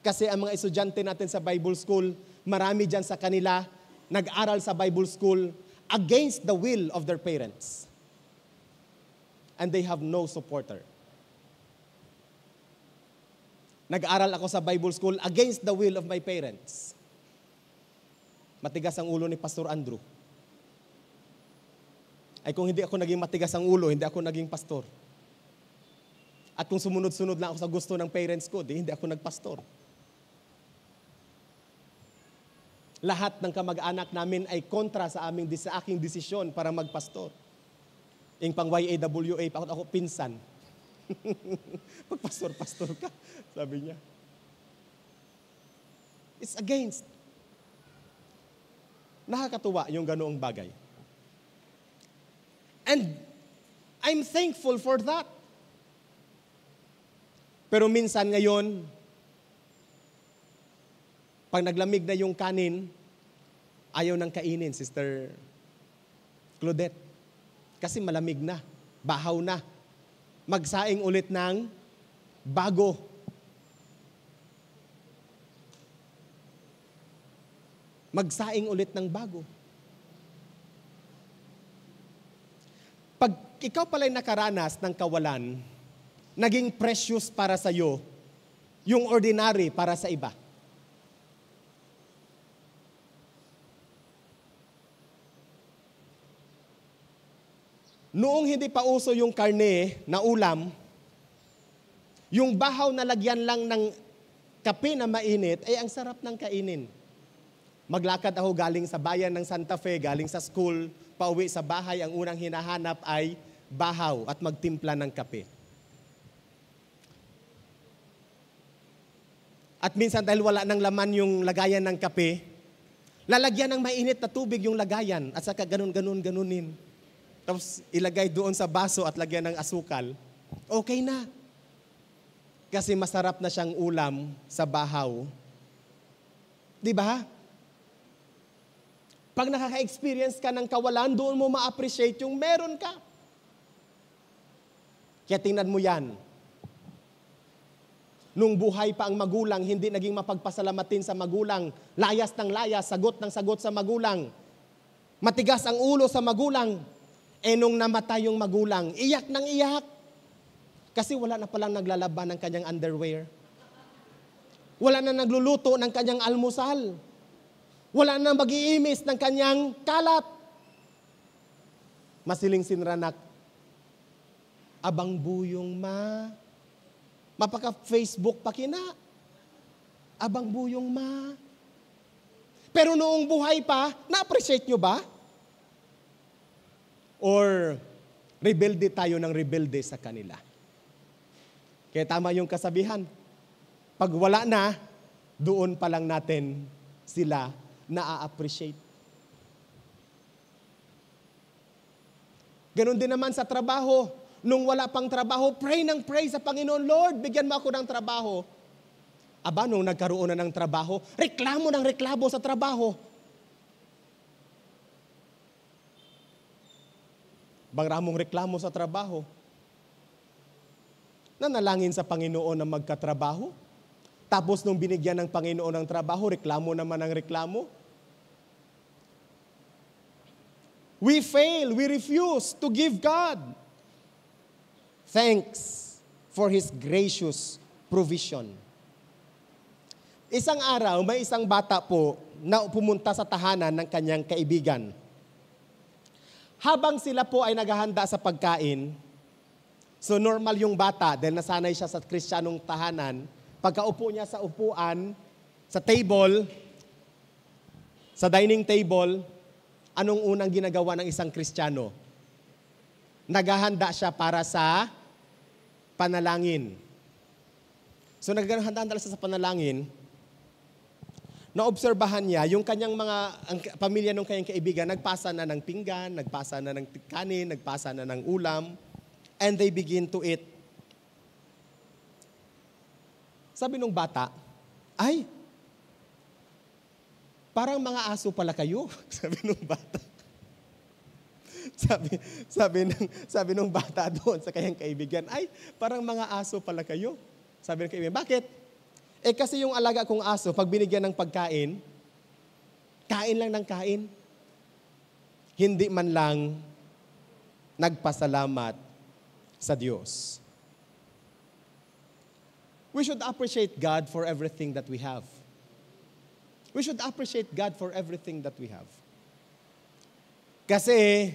Kasi ang mga estudyante natin sa Bible school, marami dyan sa kanila, nag-aral sa Bible school against the will of their parents. And they have no supporter. Nag-aral ako sa Bible school against the will of my parents. Matigas ang ulo ni Pastor Andrew. Ay kung hindi ako naging matigas ang ulo, hindi ako naging pastor. At kung sumunod-sunod lang ako sa gusto ng parents ko, hindi ako nagpastor. Lahat ng kamag-anak namin ay kontra sa aking desisyon para magpastor. Yung pang YAWA, ako pinsan. Pagpastor-pastor ka, sabi niya. It's against. Nakakatuwa yung ganoong bagay. And I'm thankful for that. Pero minsan ngayon, pag naglamig na yung kanin, ayaw nang kainin, Sister Claudette. Kasi malamig na, bahaw na. Magsaing ulit ng bago. Magsaing ulit ng bago. Pag ikaw pala'y nakaranas ng kawalan, naging precious para sa iyo, yung ordinary para sa iba. Noong hindi pa uso yung karne na ulam, yung bahaw na lagyan lang ng kape na mainit, ay ang sarap ng kainin. Maglakad ako galing sa bayan ng Santa Fe, galing sa school, pauwi sa bahay, ang unang hinahanap ay bahaw at magtimpla ng kape. At minsan dahil wala ng laman yung lagayan ng kape, lalagyan ng mainit na tubig yung lagayan at saka ganunin. Tapos ilagay doon sa baso at lagyan ng asukal, okay na. Kasi masarap na siyang ulam sa bahaw. Di ba? Pag nakaka-experience ka ng kawalan, doon mo ma-appreciate yung meron ka. Kaya tingnan mo yan. Nung buhay pa ang magulang, hindi naging mapagpasalamatin sa magulang. Layas ng layas, sagot ng sagot sa magulang. Matigas ang ulo sa magulang. Nung namatay yung magulang, iyak ng iyak. Kasi wala na palang naglalaban ng kanyang underwear. Wala na nagluluto ng kanyang almusal. Wala na mag-iimis ng kanyang kalat. Masiling sinranak, abang buyong ma. Mapaka-Facebook pa kina. Abang buyong ma. Pero noong buhay pa, na-appreciate nyo ba? Or rebelde tayo ng rebelde sa kanila? Kaya tama yung kasabihan. Pag wala na, doon pa lang natin sila na-appreciate. Ganon din naman sa trabaho. Nung wala pang trabaho, pray sa Panginoon, Lord, bigyan mo ako ng trabaho. Aba, nung nagkaroon na ng trabaho, reklamo sa trabaho. Bangramong reklamo sa trabaho. Nanalangin sa Panginoon na magkatrabaho. Tapos nung binigyan ng Panginoon ng trabaho, reklamo naman ang reklamo. We fail, we refuse to give God thanks for His gracious provision. Isang araw, may isang bata po na pumunta sa tahanan ng kanyang kaibigan. Habang sila po ay naghahanda sa pagkain, so normal yung bata dahil nasanay siya sa Kristiyanong tahanan, pagkaupo niya sa upuan, sa table, sa dining table, Anong unang ginagawa ng isang Kristiyano? Naghahanda siya para sa panalangin. So naghahanda siya sa panalangin, naobserbahan niya yung kanyang ang pamilya ng kanyang kaibigan, nagpasa na ng pinggan, nagpasa na ng kanin, nagpasa na ng ulam, and they begin to eat. Sabi nung bata, ay, parang mga aso pala kayo. Sabi nung bata. Sabi nung bata doon sa kanyang kaibigan, ay, parang mga aso pala kayo. Sabi ng kaibigan, bakit? Kasi yung alaga kong aso, pag binigyan ng pagkain, kain lang ng kain. Hindi man lang nagpasalamat sa Diyos. We should appreciate God for everything that we have. We should appreciate God for everything that we have. Kasi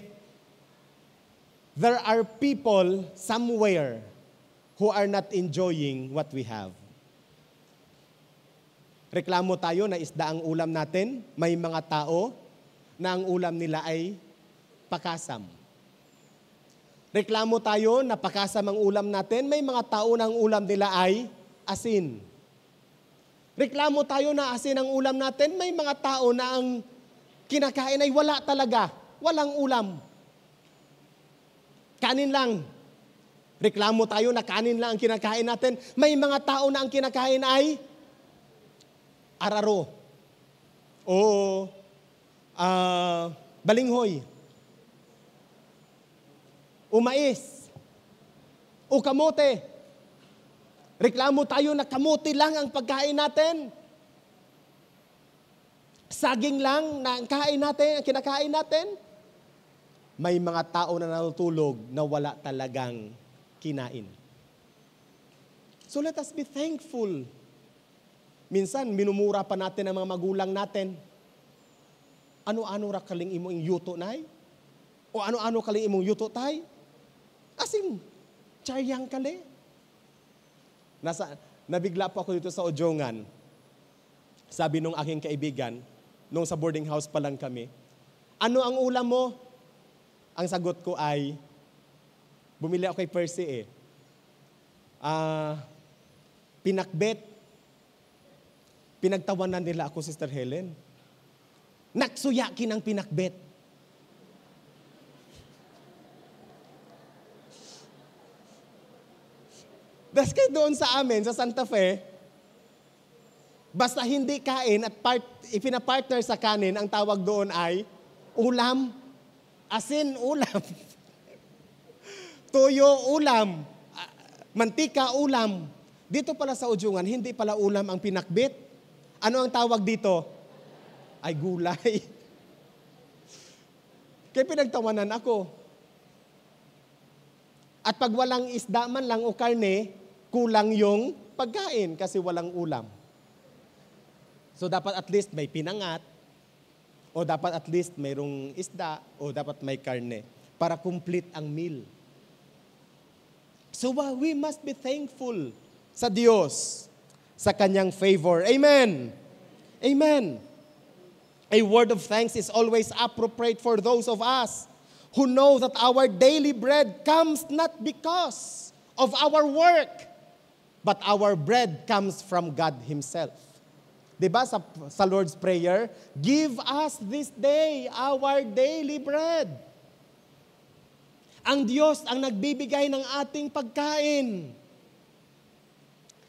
there are people somewhere who are not enjoying what we have. Reklamo tayo na isda ang ulam natin, may mga tao na ang ulam nila ay pakasam. Reklamo tayo na pakasam ang ulam natin, may mga tao na ang ulam nila ay asin. Reklamo tayo na asin ang ulam natin, may mga tao na ang kinakain ay wala talaga, walang ulam. Kanin lang. Reklamo tayo na kanin lang ang kinakain natin, may mga tao na ang kinakain ay araro o balinghoy o mais o kamote. Reklamo tayo na kamote lang ang pagkain natin. Saging lang na ang kain natin, ang kinakain natin. May mga tao na natutulog na wala talagang kinain. So let us be thankful. Minsan, minumura pa natin ang mga magulang natin. Ano-ano ra kaling imong yuto nay? O ano-ano kaling imong yuto tay? Asing, charyang kali. Nabigla po ako dito sa Ojongan. Sabi nung aking kaibigan, nung sa boarding house pa lang kami, ano ang ulam mo? Ang sagot ko ay, bumili ako kay Percy pinakbet. Pinagtawanan nila ako, Sister Helen. Naksuyakin ang pinakbet. That's kaya doon sa amin, sa Santa Fe, basta hindi kain at ipinapartner sa kanin, ang tawag doon ay ulam. Asin, ulam. Toyo, ulam. Mantika, ulam. Dito pala sa Ujungan, hindi pala ulam ang pinakbit. Ano ang tawag dito? Ay gulay. Kaya pinagtawanan ako. At pag walang isda man lang o karne, kulang yung pagkain kasi walang ulam. So dapat at least may pinangat, o dapat at least mayroong isda, o dapat may karne para complete ang meal. So we must be thankful sa Diyos, sa Kanyang favor. Amen. Amen. A word of thanks is always appropriate for those of us who know that our daily bread comes not because of our work, but our bread comes from God Himself. Diba sa Lord's Prayer, give us this day our daily bread. Ang Diyos ang nagbibigay ng ating pagkain.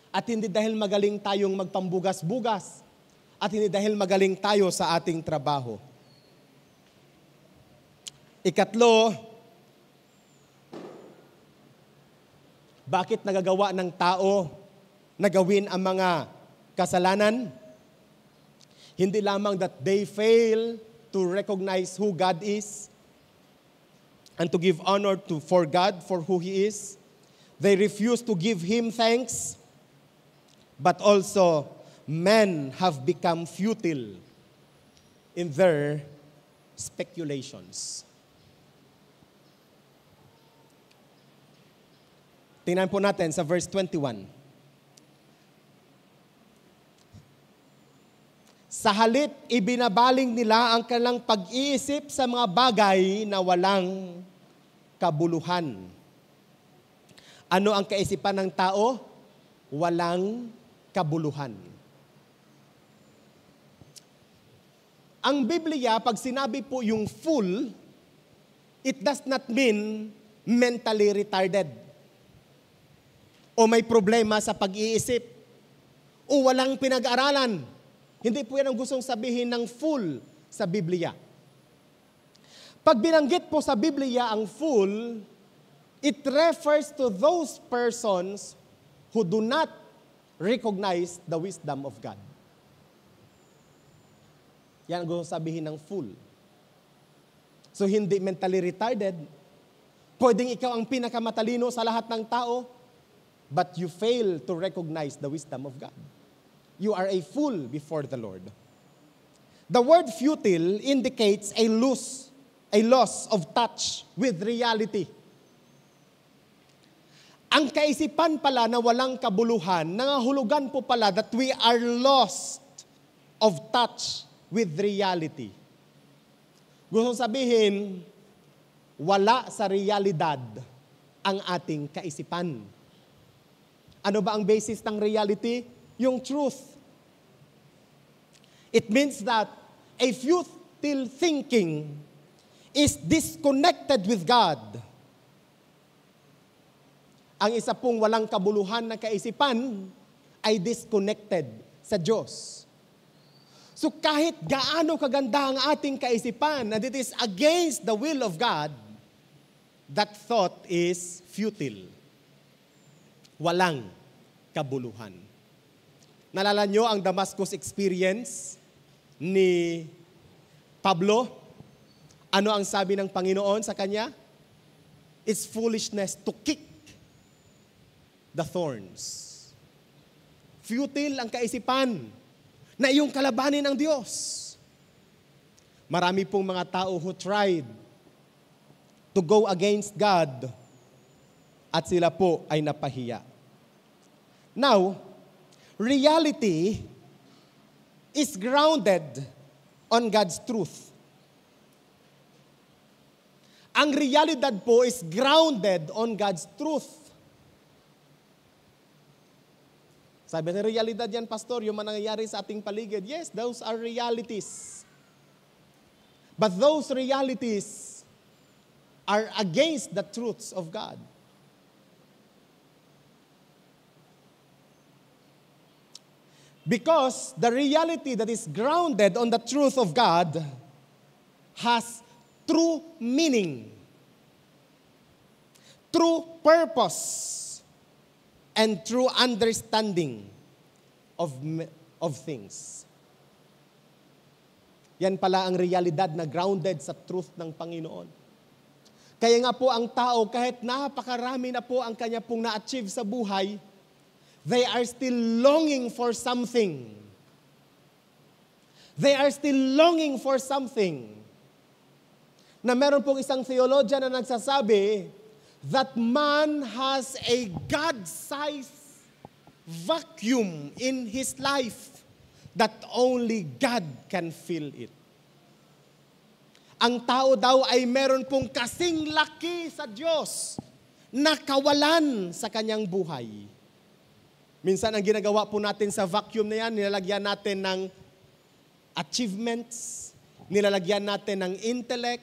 At hindi dahil magaling tayong magpambugas-bugas, at hindi dahil magaling tayo sa ating trabaho. Ikatlo, bakit nagagawa ng tao na gawin ang mga kasalanan? Hindi lamang that they fail to recognize who God is and to give honor for God for who He is. They refuse to give Him thanks, but also men have become futile in their speculations. Tingnan po natin sa verse 21. Sa halip, ibinabaling nila ang kanilang pag-iisip sa mga bagay na walang kabuluhan. Ano ang kaisipan ng tao? Walang kabuluhan. Ang Biblia, pag sinabi po yung fool, it does not mean mentally retarded o may problema sa pag-iisip o walang pinag-aralan. Hindi po yan ang gustong sabihin ng fool sa Biblia. Pag binanggit po sa Biblia ang fool, it refers to those persons who do not recognize the wisdom of God. Yan ang gustong sabihin ng fool. So hindi mentally retarded. Pwedeng ikaw ang pinakamatalino sa lahat ng tao, but you fail to recognize the wisdom of God. You are a fool before the Lord. The word futile indicates a loss of touch with reality. Ang kaisipan pala na walang kabuluhan, nangahulugan po pala that we are lost of touch with reality. Gusto sabihin, wala sa realidad ang ating kaisipan. Ano ba ang basis ng reality? Yung truth. It means that a futile thinking is disconnected with God. Ang isa pong walang kabuluhan na kaisipan ay disconnected sa Diyos. So kahit gaano kaganda ang ating kaisipan and it is against the will of God, that thought is futile. Walang kabuluhan. Nalala nyo ang Damascus experience ni Pablo? Ano ang sabi ng Panginoon sa kanya? It's foolishness to kick the thorns. Futile ang kaisipan na iyong kalabanin ng Diyos. Marami pong mga tao who tried to go against God at sila po ay napahiya. Now, reality is grounded on God's truth. Ang realidad po is grounded on God's truth. Sabi ng realidad yan, Pastor, yung nangyayari sa ating paligid. Yes, those are realities. But those realities are against the truths of God. Because the reality that is grounded on the truth of God has true meaning, true purpose, and true understanding of things. Yan pala ang realidad na grounded sa truth ng Panginoon. Kaya nga po ang tao, kahit napakarami na po ang kanya pong na-achieve sa buhay, they are still longing for something. They are still longing for something. Na meron pong isang theologian na nagsasabi that man has a God-sized vacuum in his life that only God can fill it. Ang tao daw ay meron pong kasing laki sa Diyos na kawalan sa kanyang buhay. Minsan ang ginagawa po natin sa vacuum na yan, nilalagyan natin ng achievements, nilalagyan natin ng intellect,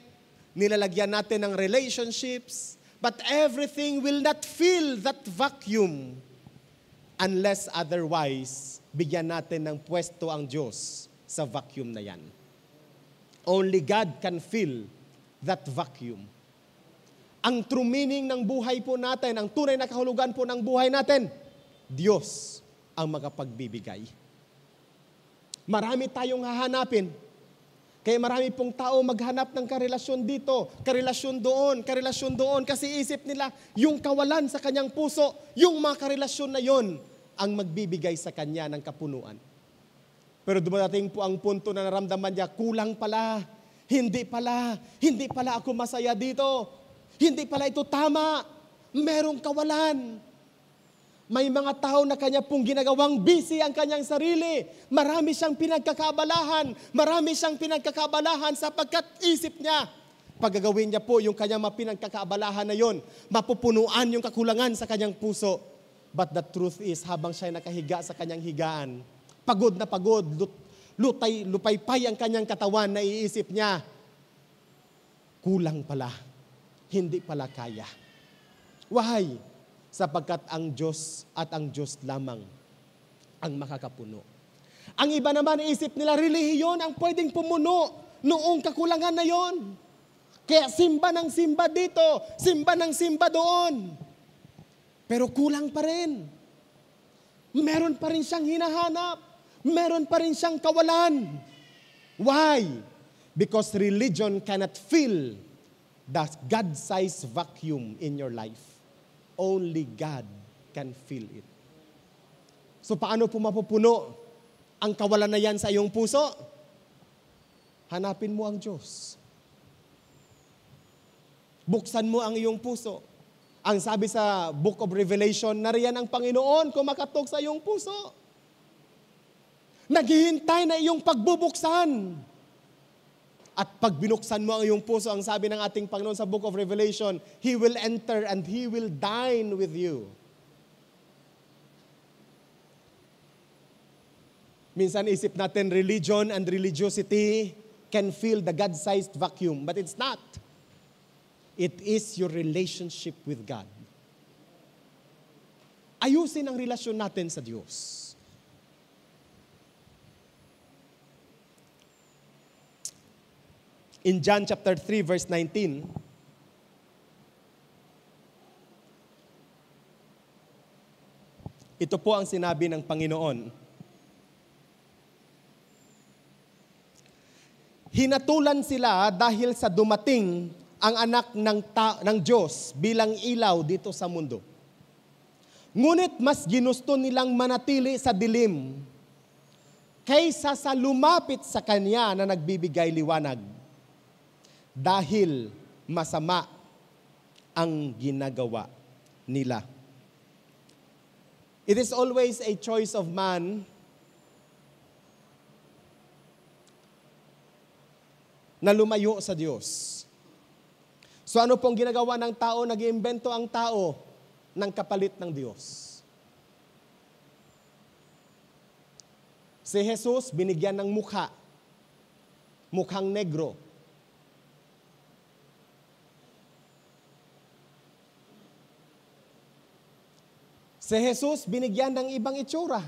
nilalagyan natin ng relationships, but everything will not fill that vacuum unless otherwise bigyan natin ng pwesto ang Diyos sa vacuum na yan. Only God can fill that vacuum. Ang true meaning ng buhay po natin, ang tunay na kahulugan po ng buhay natin, Diyos ang makapagbibigay. Marami tayong hahanapin. Kaya marami pong tao maghanap ng karelasyon dito, karelasyon doon, kasi isip nila yung kawalan sa kanyang puso, yung mga karelasyon na yon ang magbibigay sa kanya ng kapunuan. Pero dumadating po ang punto na naramdaman niya, kulang pala, hindi pala ako masaya dito, hindi pala ito tama, merong kawalan. May mga tao na kanya pong ginagawang busy ang kanyang sarili. Marami siyang pinagkakabalahan sapagkat isip niya, pagagawin niya po yung kanyang pinagkakabalahan na yon, mapupunuan yung kakulangan sa kanyang puso. But the truth is, habang siya nakahiga sa kanyang higaan, pagod na pagod, lupaypay ang kanyang katawan, na iisip niya, kulang pala, hindi pala kaya. Why? Sapagkat ang Diyos at ang Diyos lamang ang makakapuno. Ang iba naman, isip nila, relihiyon ang pwedeng pumuno noong kakulangan na yon. Kaya simba ng simba dito, simba ng simba doon. Pero kulang pa rin. Meron pa rin siyang hinahanap. Meron pa rin siyang kawalan. Why? Because religion cannot fill the God-sized vacuum in your life. Only God can fill it. So paano po mapupuno ang kawalan na yan sa iyong puso? Hanapin mo ang Diyos. Buksan mo ang iyong puso. Ang sabi sa Book of Revelation, nariyan ang Panginoon kumakatok sa iyong puso. Naghihintay na iyong pagbubuksan. At pag binuksan mo ang iyong puso, ang sabi ng ating Panginoon sa Book of Revelation, He will enter and He will dine with you. Minsan isip natin, religion and religiosity can fill the God-sized vacuum, but it's not. It is your relationship with God. Ayusin ang relasyon natin sa Diyos. In John chapter 3 verse 19, ito po ang sinabi ng Panginoon. Hinatulan sila dahil sa dumating ang anak ng Diyos bilang ilaw dito sa mundo. Ngunit mas ginusto nilang manatili sa dilim kaysa sa lumapit sa Kanya na nagbibigay liwanag. Dahil masama ang ginagawa nila. It is always a choice of man na lumayo sa Diyos. So ano pong ginagawa ng tao? Nag-iimbento ang tao ng kapalit ng Diyos. Si Jesus binigyan ng mukha, mukhang negro. Si Jesus binigyan ng ibang itsura.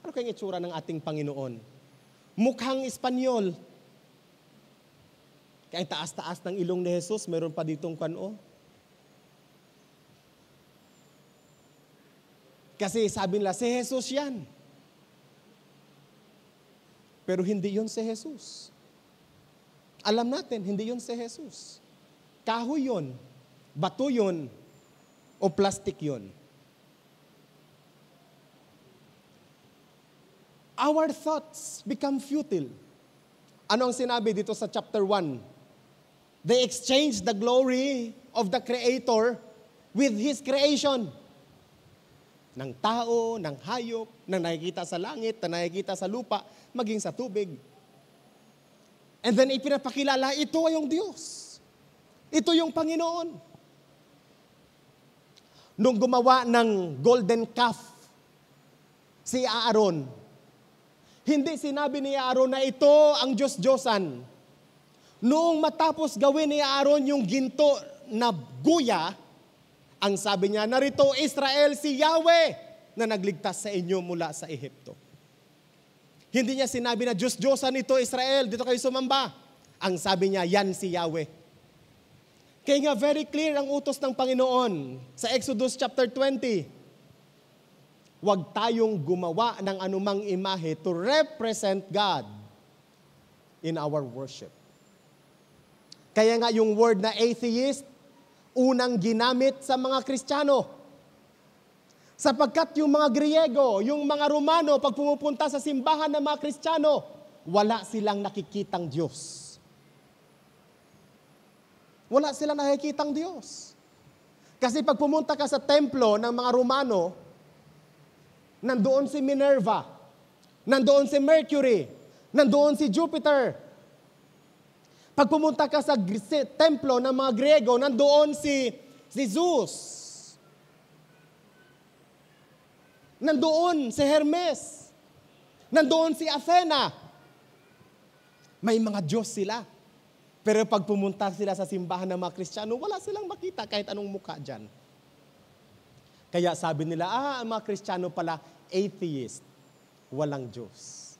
Ano kayong itsura ng ating Panginoon? Mukhang Espanyol. Kaya taas-taas ng ilong ni Jesus, meron pa ditong kano. Kasi sabi nila, si Jesus yan. Pero hindi yun si Jesus. Alam natin, hindi yun si Jesus. Kahoy yun, bato yun, o plastic yun. Our thoughts become futile. Ano ang sinabi dito sa chapter 1? They exchanged the glory of the Creator with His creation. Ng tao, ng hayop, ng nakikita sa langit, na nakikita sa lupa, maging sa tubig. And then ipinapakilala, ito ay yung Diyos. Ito yung Panginoon. Nung gumawa ng golden calf, si Aaron, hindi sinabi ni Aaron na ito ang Diyos-Diyosan. Noong matapos gawin ni Aaron yung ginto na guya, ang sabi niya, narito Israel, si Yahweh na nagligtas sa inyo mula sa Ehipto. Hindi niya sinabi na Diyos-Diyosan ito Israel, dito kayo sumamba. Ang sabi niya, yan si Yahweh. Kaya nga very clear ang utos ng Panginoon sa Exodus chapter 20. Huwag tayong gumawa ng anumang imahe to represent God in our worship. Kaya nga yung word na atheist, unang ginamit sa mga Kristiyano. Sapagkat yung mga Griego, yung mga Romano, pag pumupunta sa simbahan ng mga Kristiyano, wala silang nakikitang Diyos. Wala silang nakikitang Diyos. Kasi pag pumunta ka sa templo ng mga Romano, nandoon si Minerva, nandoon si Mercury, nandoon si Jupiter. Pag pumunta ka sa templo ng mga Griego, nandoon si Zeus. Nandoon si Hermes. Nandoon si Athena. May mga Diyos sila. Pero pag pumunta sila sa simbahan ng mga Kristiyano, wala silang makita kahit anong mukha dyan. Kaya sabi nila, ang mga Kristiyano pala, atheist. Walang Diyos.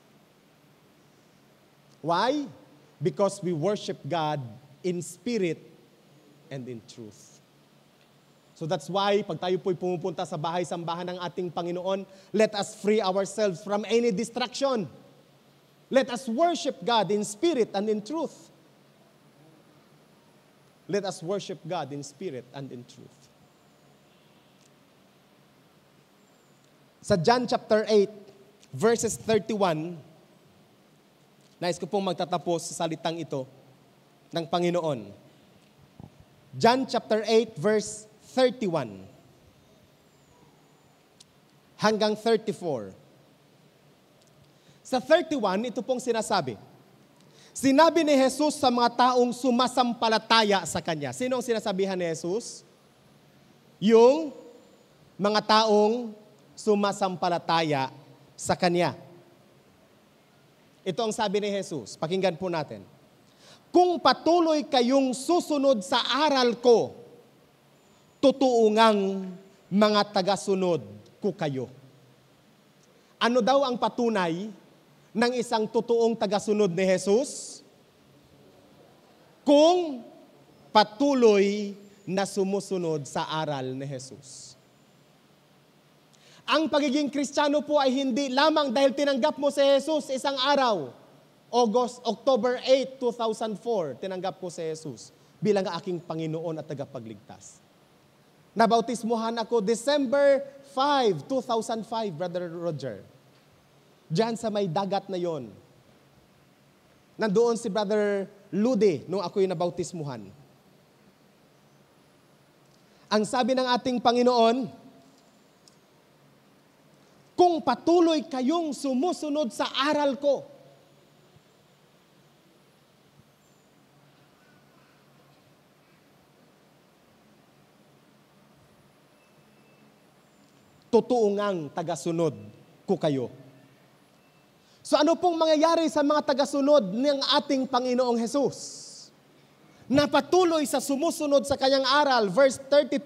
Why? Because we worship God in spirit and in truth. So that's why, pag tayo po'y pumupunta sa bahay-sambahan ng ating Panginoon, let us free ourselves from any distraction. Let us worship God in spirit and in truth. Let us worship God in spirit and in truth. Sa John chapter 8, verses 31, nais ko pong magtatapos sa salitang ito ng Panginoon. John chapter 8, verse 31 hanggang 34. Sa 31, ito pong sinasabi. Sinabi ni Jesus sa mga taong sumasampalataya sa Kanya. Sino ang sinasabihan ni Jesus? Yung mga taong sumasampalataya sa Kanya. Ito ang sabi ni Jesus. Pakinggan po natin. Kung patuloy kayong susunod sa aral ko, totoo ngang mga tagasunod ko kayo. Ano daw ang patunay ng isang totoong tagasunod ni Jesus? Kung patuloy na sumusunod sa aral ni Jesus. Ang pagiging Kristiyano po ay hindi lamang dahil tinanggap mo si Jesus isang araw. October 8, 2004, tinanggap ko si Jesus bilang aking Panginoon at tagapagligtas. Nabautismuhan ako December 5, 2005, Brother Roger. Diyan sa may dagat na yon. Nandoon si Brother Lude nung ako'y nabautismuhan. Ang sabi ng ating Panginoon, kung patuloy kayong sumusunod sa aral ko, totoo ngang tagasunod ko kayo. So ano pong mangyayari sa mga tagasunod ng ating Panginoong Jesus? Na patuloy sa sumusunod sa kanyang aral, verse 32,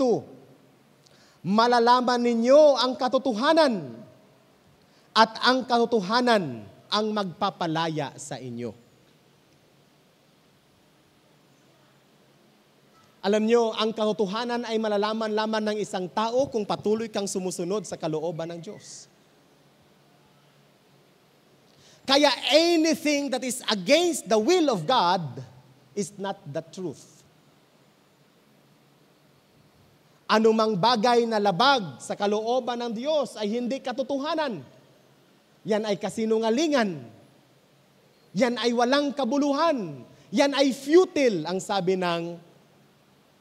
malalaman ninyo ang katotohanan at ang katotohanan ang magpapalaya sa inyo. Alam nyo, ang katotohanan ay malalaman lamang ng isang tao kung patuloy kang sumusunod sa kalooban ng Diyos. Kaya anything that is against the will of God is not the truth. Anumang bagay na labag sa kalooban ng Diyos ay hindi katotohanan. Yan ay kasinungalingan. Yan ay walang kabuluhan. Yan ay futile, ang sabi ng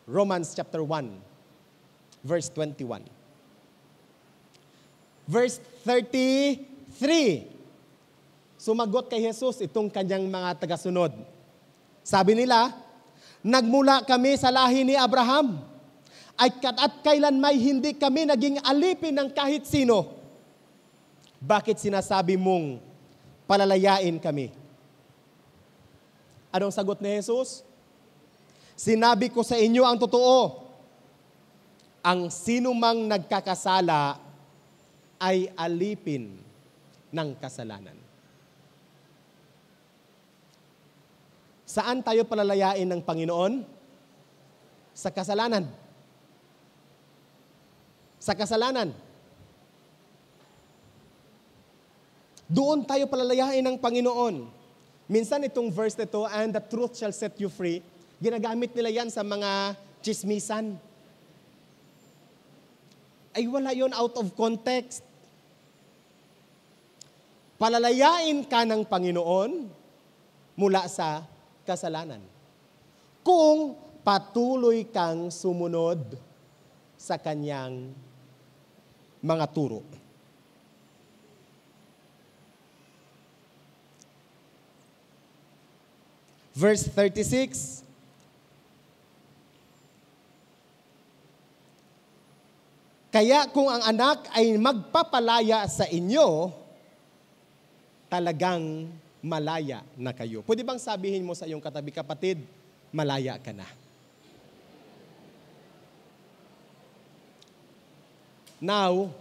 Romans chapter 1, verse 21. Verse 33, sumagot kay Jesus itong kanyang mga tagasunod. Sabi nila, nagmula kami sa lahi ni Abraham, at kailan may hindi kami naging alipin ng kahit sino. Bakit sinasabi mong palalayain kami? Anong sagot ni Jesus? Sinabi ko sa inyo ang totoo, ang sinumang nagkakasala ay alipin ng kasalanan. Saan tayo palalayain ng Panginoon? Sa kasalanan. Sa kasalanan. Doon tayo palalayain ng Panginoon. Minsan itong verse na ito, and the truth shall set you free, ginagamit nila yan sa mga chismisan. Ay wala yon, out of context. Palalayain ka ng Panginoon mula sa kasalanan. Kung patuloy kang sumunod sa kanyang mga turo. Verse 36, kaya kung ang anak ay magpapalaya sa inyo, talagang malaya na kayo. Pwede bang sabihin mo sa iyong katabi, kapatid, malaya ka na? Now,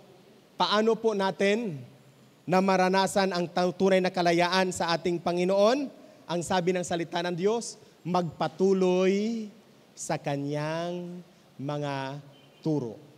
paano po natin na maranasan ang tunay na kalayaan sa ating Panginoon? Ang sabi ng salita ng Diyos, magpatuloy sa kanyang mga turo.